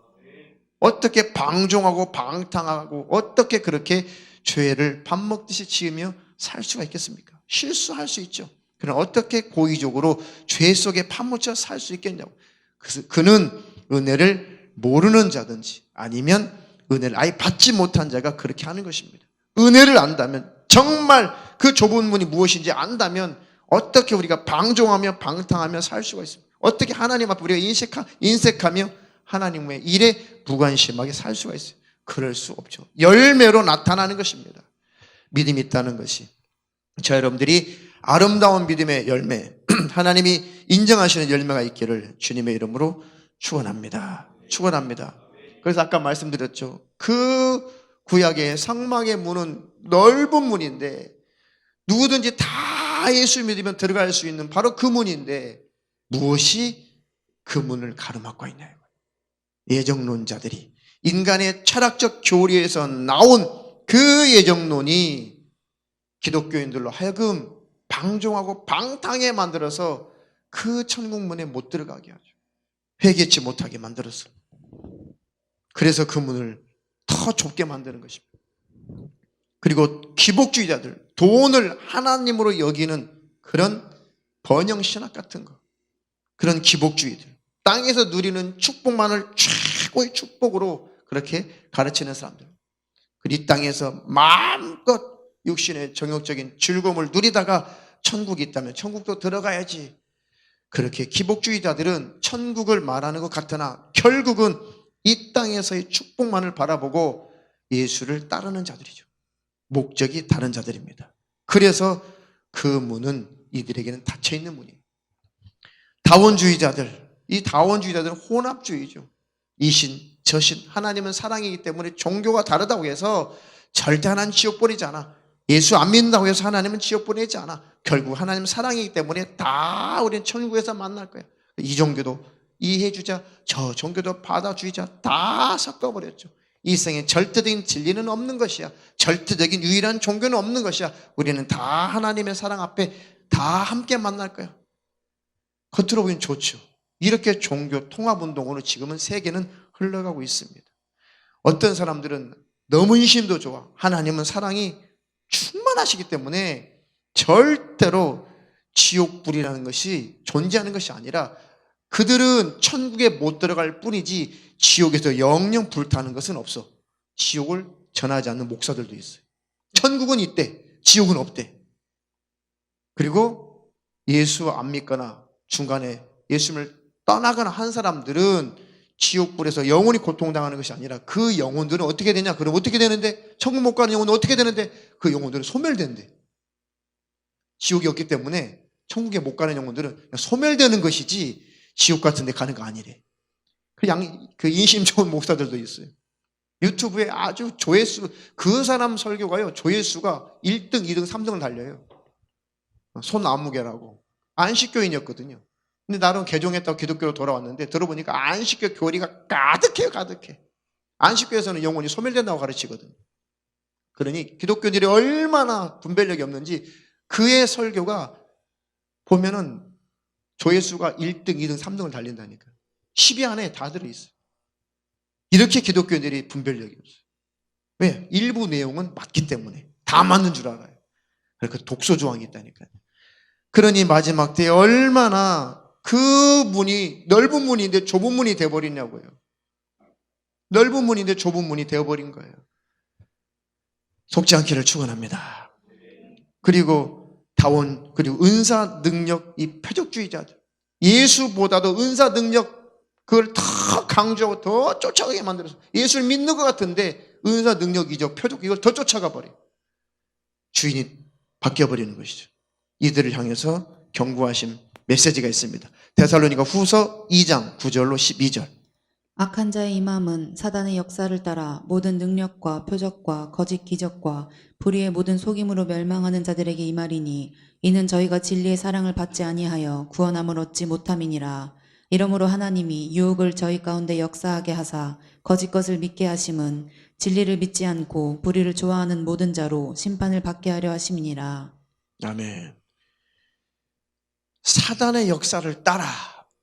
어떻게 방종하고 방탕하고 어떻게 그렇게 죄를 밥 먹듯이 지으며 살 수가 있겠습니까? 실수할 수 있죠. 그러나 어떻게 고의적으로 죄 속에 파묻혀 살 수 있겠냐고. 그래서 그는 은혜를 모르는 자든지 아니면 은혜를 아예 받지 못한 자가 그렇게 하는 것입니다. 은혜를 안다면, 정말 그 좁은 문이 무엇인지 안다면 어떻게 우리가 방종하며 방탕하며 살 수가 있습니까? 어떻게 하나님 앞에 우리가 인색하며 하나님의 일에 무관심하게 살 수가 있어요? 그럴 수 없죠. 열매로 나타나는 것입니다. 믿음이 있다는 것이. 저 여러분들이 아름다운 믿음의 열매, 하나님이 인정하시는 열매가 있기를 주님의 이름으로 축원합니다. 축원합니다. 그래서 아까 말씀드렸죠. 그 구약의 성막의 문은 넓은 문인데 누구든지 다 예수 믿으면 들어갈 수 있는 바로 그 문인데 무엇이 그 문을 가로막고 있냐. 예정론자들이, 인간의 철학적 교리에서 나온 그 예정론이 기독교인들로 하여금 방종하고 방탕에 만들어서 그 천국문에 못 들어가게 하죠. 회개치 못하게 만들어서. 그래서 그 문을 더 좁게 만드는 것입니다. 그리고 기복주의자들, 돈을 하나님으로 여기는 그런 번영신학 같은 거, 그런 기복주의들, 땅에서 누리는 축복만을 최고의 축복으로 그렇게 가르치는 사람들, 이 땅에서 마음껏 육신의 정욕적인 즐거움을 누리다가 천국이 있다면 천국도 들어가야지. 그렇게 기복주의자들은 천국을 말하는 것 같으나 결국은 이 땅에서의 축복만을 바라보고 예수를 따르는 자들이죠. 목적이 다른 자들입니다. 그래서 그 문은 이들에게는 닫혀있는 문이에요. 다원주의자들, 이 다원주의자들은 혼합주의죠. 이신, 저신, 하나님은 사랑이기 때문에 종교가 다르다고 해서 절대 하나님 지옥 보내지 않아. 예수 안 믿는다고 해서 하나님은 지옥 보내지 않아. 결국 하나님은 사랑이기 때문에 다 우리는 천국에서 만날 거야. 이 종교도 이해주자, 저 종교도 받아주의자 다 섞어버렸죠. 이 세상에 절대적인 진리는 없는 것이야. 절대적인 유일한 종교는 없는 것이야. 우리는 다 하나님의 사랑 앞에 다 함께 만날 거야. 겉으로 보기엔 좋죠. 이렇게 종교 통합운동으로 지금은 세계는 흘러가고 있습니다. 어떤 사람들은 너무 인심도 좋아. 하나님은 사랑이 충만하시기 때문에 절대로 지옥불이라는 것이 존재하는 것이 아니라 그들은 천국에 못 들어갈 뿐이지 지옥에서 영영 불타는 것은 없어. 지옥을 전하지 않는 목사들도 있어요. 천국은 있대, 지옥은 없대. 그리고 예수 안 믿거나 중간에 예수님을 떠나거나 한 사람들은 지옥불에서 영원히 고통당하는 것이 아니라 그 영혼들은 어떻게 되냐? 그럼 어떻게 되는데? 천국 못 가는 영혼은 어떻게 되는데? 그 영혼들은 소멸된대. 지옥이 없기 때문에 천국에 못 가는 영혼들은 그냥 소멸되는 것이지 지옥 같은 데 가는 거 아니래. 그 인심 좋은 목사들도 있어요. 유튜브에 아주 조회수, 그 사람 설교가요, 조회수가 1등, 2등, 3등을 달려요. 손아무개라고. 안식교인이었거든요. 근데 나름 개종했다고 기독교로 돌아왔는데 들어보니까 안식교 교리가 가득해요, 가득해. 안식교에서는 영혼이 소멸된다고 가르치거든요. 그러니 기독교인들이 얼마나 분별력이 없는지 그의 설교가 보면은 조회수가 1등, 2등, 3등을 달린다니까. 10위 안에 다 들어있어요. 이렇게 기독교인들이 분별력이 없어요. 왜? 일부 내용은 맞기 때문에. 다 맞는 줄 알아요. 그러니까 독소 조항이 있다니까요. 그러니 마지막 때에 얼마나 그 문이 넓은 문인데 좁은 문이 되어버리냐고요. 넓은 문인데 좁은 문이 되어버린 거예요. 속지 않기를 축원합니다. 그리고 다원, 그리고 은사 능력, 이 표적주의자들, 예수보다도 은사 능력 그걸 더 강조하고 더 쫓아가게 만들어서 예수를 믿는 것 같은데 은사 능력, 이적, 표적 이걸 더 쫓아가 버려. 주인이 바뀌어 버리는 것이죠. 이들을 향해서 경고하신 메시지가 있습니다. 데살로니가 후서 2장 9절로 12절. 악한 자의 임함은 사단의 역사를 따라 모든 능력과 표적과 거짓 기적과 불의의 모든 속임으로 멸망하는 자들에게 임하리니 이는 저희가 진리의 사랑을 받지 아니하여 구원함을 얻지 못함이니라. 이러므로 하나님이 유혹을 저희 가운데 역사하게 하사 거짓 것을 믿게 하심은 진리를 믿지 않고 불의를 좋아하는 모든 자로 심판을 받게 하려 하심이니라. 아멘. 사단의 역사를 따라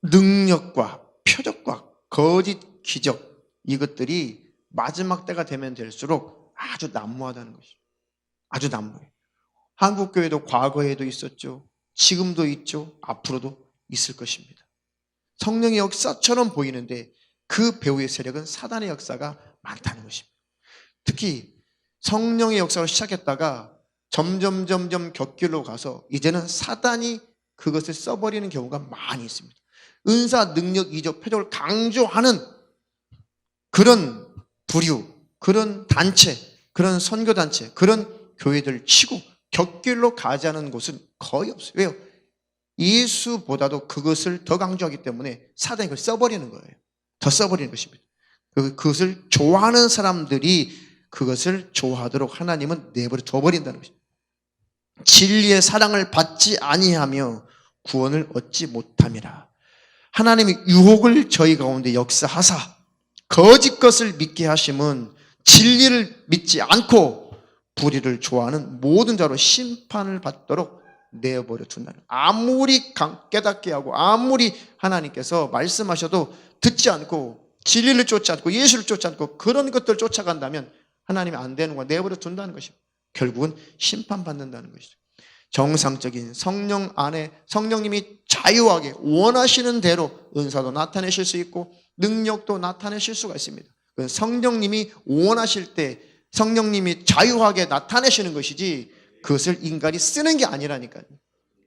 능력과 표적과 거짓 기적 이것들이 마지막 때가 되면 될수록 아주 난무하다는 것이죠. 아주 난무해요. 한국교회도 과거에도 있었죠. 지금도 있죠. 앞으로도 있을 것입니다. 성령의 역사처럼 보이는데 그 배후의 세력은 사단의 역사가 많다는 것입니다. 특히 성령의 역사로 시작했다가 점점 곁길로 가서 이제는 사단이 그것을 써버리는 경우가 많이 있습니다. 은사, 능력, 이적, 표적을 강조하는 그런 부류, 그런 단체, 그런 선교단체, 그런 교회들 치고 곁길로 가지 않은 곳은 거의 없어요. 왜요? 예수보다도 그것을 더 강조하기 때문에 사단이 그걸 써버리는 거예요. 더 써버리는 것입니다. 그것을 좋아하는 사람들이 그것을 좋아하도록 하나님은 내버려 둬버린다는 것입니다. 진리의 사랑을 받지 아니하며 구원을 얻지 못함이라. 하나님이 유혹을 저희 가운데 역사하사 거짓 것을 믿게 하심은 진리를 믿지 않고 불의를 좋아하는 모든 자로 심판을 받도록 내어버려 둔다는. 아무리 깨닫게 하고 아무리 하나님께서 말씀하셔도 듣지 않고 진리를 쫓지 않고 예수를 쫓지 않고 그런 것들을 쫓아간다면 하나님이 안 되는 거 내버려 둔다는 것입니다. 결국은 심판받는다는 것이죠. 정상적인 성령 안에 성령님이 자유하게 원하시는 대로 은사도 나타내실 수 있고 능력도 나타내실 수가 있습니다. 성령님이 원하실 때 성령님이 자유하게 나타내시는 것이지 그것을 인간이 쓰는 게 아니라니까요.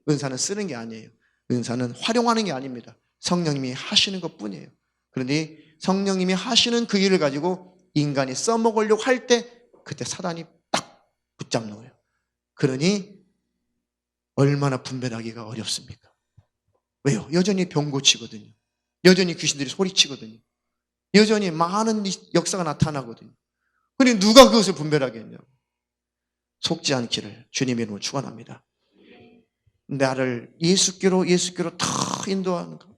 은사는 쓰는 게 아니에요. 은사는 활용하는 게 아닙니다. 성령님이 하시는 것뿐이에요. 그런데 성령님이 하시는 그 일을 가지고 인간이 써먹으려고 할 때 그때 사단이 딱 붙잡는 거예요. 그러니 얼마나 분별하기가 어렵습니까? 왜요? 여전히 병 고치거든요. 여전히 귀신들이 소리치거든요. 여전히 많은 역사가 나타나거든요. 그러니 누가 그것을 분별하겠냐고. 속지 않기를 주님의 이름으로 축원합니다. 나를 예수께로 다 인도하는 것.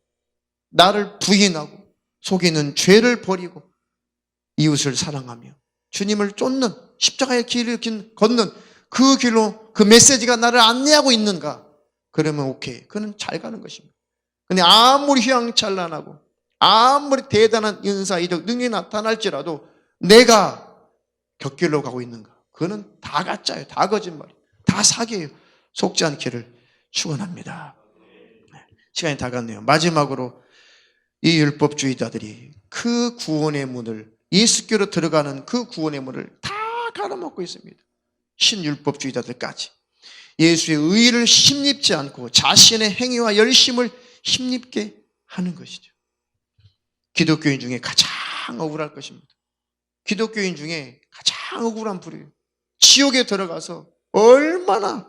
나를 부인하고 속이는 죄를 버리고 이웃을 사랑하며 주님을 쫓는 십자가의 길을 걷는 그 길로 그 메시지가 나를 안내하고 있는가? 그러면 오케이. 그는 잘 가는 것입니다. 근데 아무리 휘황찬란하고 아무리 대단한 은사, 이적, 능력이 나타날지라도 내가 곁길로 가고 있는가? 그는 다 가짜예요. 다 거짓말이에요. 다 사기예요. 속지 않기를 축원합니다. 시간이 다 갔네요. 마지막으로 이 율법주의자들이 그 구원의 문을, 예수께로 들어가는 그 구원의 문을 다 가로막고 있습니다. 신율법주의자들까지 예수의 의의를 힘입지 않고 자신의 행위와 열심을 힘입게 하는 것이죠. 기독교인 중에 가장 억울할 것입니다. 기독교인 중에 가장 억울한 부류예요. 지옥에 들어가서 얼마나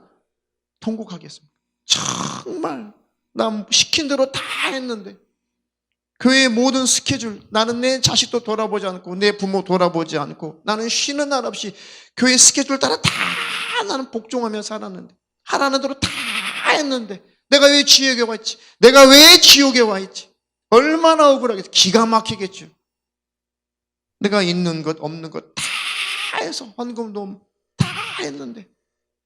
통곡하겠습니까? 정말 나 시킨 대로 다 했는데 교회의 모든 스케줄, 나는 내 자식도 돌아보지 않고 내 부모 돌아보지 않고 나는 쉬는 날 없이 교회 스케줄 따라 다 나는 복종하며 살았는데 하라는 대로 다 했는데 내가 왜 지옥에 와 있지? 내가 왜 지옥에 와 있지? 얼마나 억울하겠어. 기가 막히겠죠. 내가 있는 것 없는 것 다 해서 헌금도 다 했는데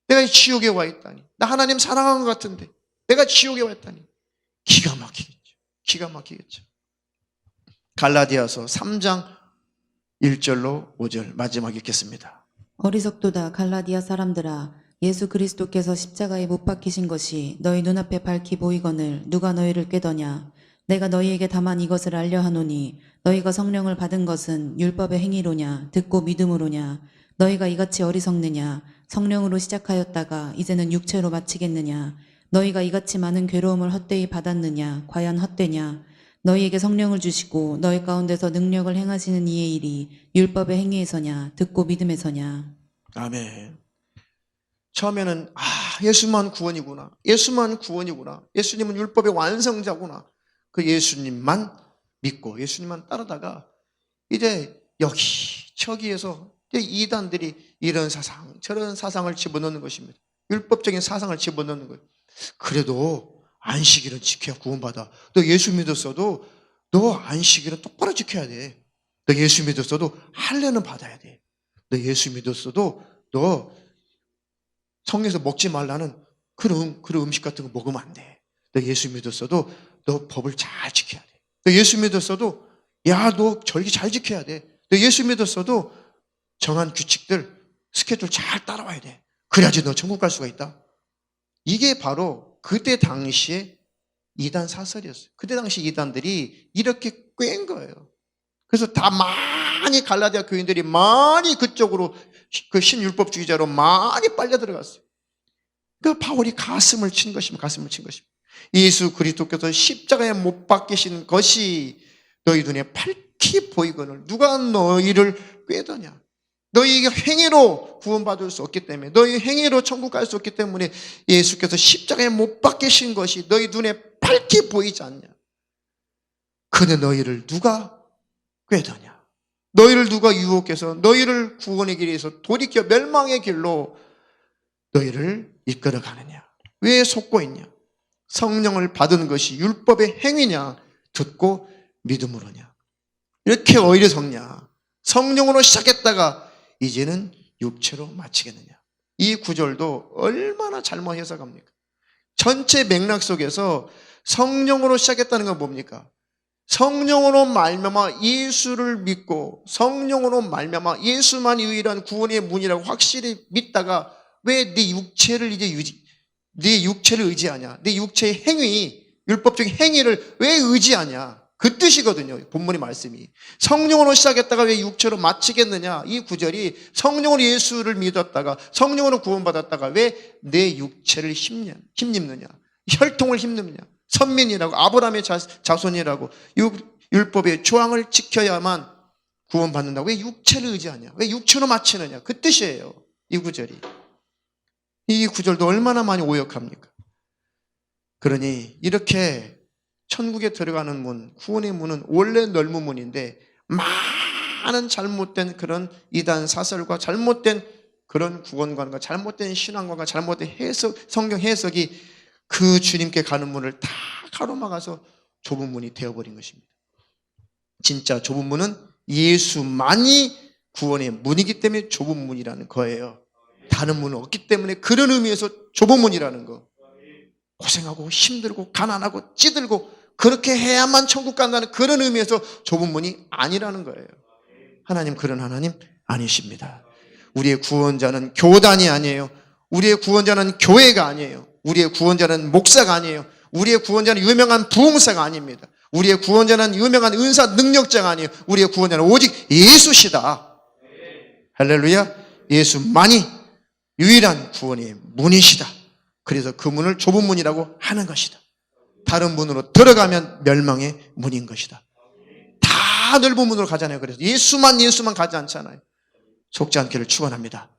내가 지옥에 와 있다니. 나 하나님 사랑한 것 같은데 내가 지옥에 와 있다니. 기가 막히겠죠. 기가 막히겠죠. 갈라디아서 3장 1절로 5절 마지막 읽겠습니다. 어리석도다 갈라디아 사람들아, 예수 그리스도께서 십자가에 못 박히신 것이 너희 눈앞에 밝히 보이거늘 누가 너희를 꾀더냐. 내가 너희에게 다만 이것을 알려 하노니 너희가 성령을 받은 것은 율법의 행위로냐 듣고 믿음으로냐. 너희가 이같이 어리석느냐. 성령으로 시작하였다가 이제는 육체로 마치겠느냐. 너희가 이같이 많은 괴로움을 헛되이 받았느냐. 과연 헛되냐. 너희에게 성령을 주시고 너희 가운데서 능력을 행하시는 이의 일이 율법의 행위에서냐 듣고 믿음에서냐. 아멘. 처음에는 예수만 구원이구나. 예수만 구원이구나. 예수님은 율법의 완성자구나. 그 예수님만 믿고 예수님만 따르다가 이제 여기 저기에서 이제 이단들이 이런 사상 저런 사상을 집어넣는 것입니다. 율법적인 사상을 집어넣는 거예요. 그래도 안식일은 지켜야 구원받아. 너 예수 믿었어도 너 안식일은 똑바로 지켜야 돼. 너 예수 믿었어도 할례는 받아야 돼. 너 예수 믿었어도 너 성경에서 먹지 말라는 그런 음식 같은 거 먹으면 안 돼. 너 예수 믿었어도 너 법을 잘 지켜야 돼. 너 예수 믿었어도 너 절기 잘 지켜야 돼. 너 예수 믿었어도 정한 규칙들 스케줄 잘 따라와야 돼. 그래야지 너 천국 갈 수가 있다. 이게 바로 그때 당시에 이단 사설이었어요. 그때 당시 이단들이 이렇게 꿰인 거예요. 그래서 다 많이 갈라디아 교인들이 많이 그쪽으로 그 신율법주의자로 많이 빨려 들어갔어요. 그러니까 바울이 가슴을 친 것입니다. 가슴을 친 것입니다. 예수 그리스도께서 십자가에 못 박히신 것이 너희 눈에 밝히 보이거늘 누가 너희를 꾀더냐. 너희 행위로 구원받을 수 없기 때문에 너희 행위로 천국 갈 수 없기 때문에 예수께서 십자가에 못 박히신 것이 너희 눈에 밝히 보이지 않냐. 그런데 너희를 누가 꾀더냐. 너희를 누가 유혹해서 너희를 구원의 길에서 돌이켜 멸망의 길로 너희를 이끌어 가느냐. 왜 속고 있냐. 성령을 받은 것이 율법의 행위냐 듣고 믿음으로냐. 이렇게 어리석냐. 성령으로 시작했다가 이제는 육체로 마치겠느냐. 이 구절도 얼마나 잘못 해석합니까? 전체 맥락 속에서 성령으로 시작했다는 건 뭡니까? 성령으로 말미암아 예수를 믿고 성령으로 말미암아 예수만이 유일한 구원의 문이라고 확실히 믿다가 왜 네 육체를 네 육체를 의지하냐? 네 육체의 행위, 율법적인 행위를 왜 의지하냐? 그 뜻이거든요. 본문의 말씀이. 성령으로 시작했다가 왜 육체로 마치겠느냐? 이 구절이 성령으로 예수를 믿었다가 성령으로 구원받았다가 왜 내 육체를 힘입느냐? 혈통을 힘느냐? 선민이라고 아브라함의 자손이라고 율법의 조항을 지켜야만 구원받는다고 왜 육체를 의지하냐? 왜 육체로 마치느냐? 그 뜻이에요. 이 구절이. 이 구절도 얼마나 많이 오역합니까? 그러니 이렇게 천국에 들어가는 문, 구원의 문은 원래 넓은 문인데 많은 잘못된 그런 이단 사설과 잘못된 그런 구원관과 잘못된 신앙관과 잘못된 해석, 성경 해석이 그 주님께 가는 문을 다 가로막아서 좁은 문이 되어버린 것입니다. 진짜 좁은 문은 예수만이 구원의 문이기 때문에 좁은 문이라는 거예요. 다른 문은 없기 때문에 그런 의미에서 좁은 문이라는 거. 고생하고 힘들고 가난하고 찌들고 그렇게 해야만 천국 간다는 그런 의미에서 좁은 문이 아니라는 거예요. 하나님 그런 하나님 아니십니다. 우리의 구원자는 교단이 아니에요. 우리의 구원자는 교회가 아니에요. 우리의 구원자는 목사가 아니에요. 우리의 구원자는 유명한 부흥사가 아닙니다. 우리의 구원자는 유명한 은사 능력자가 아니에요. 우리의 구원자는 오직 예수시다. 할렐루야. 예수만이 유일한 구원의 문이시다. 그래서 그 문을 좁은 문이라고 하는 것이다. 다른 문으로 들어가면 멸망의 문인 것이다. 다 넓은 문으로 가잖아요. 그래서 예수만 가지 않잖아요. 속지 않기를 축원합니다.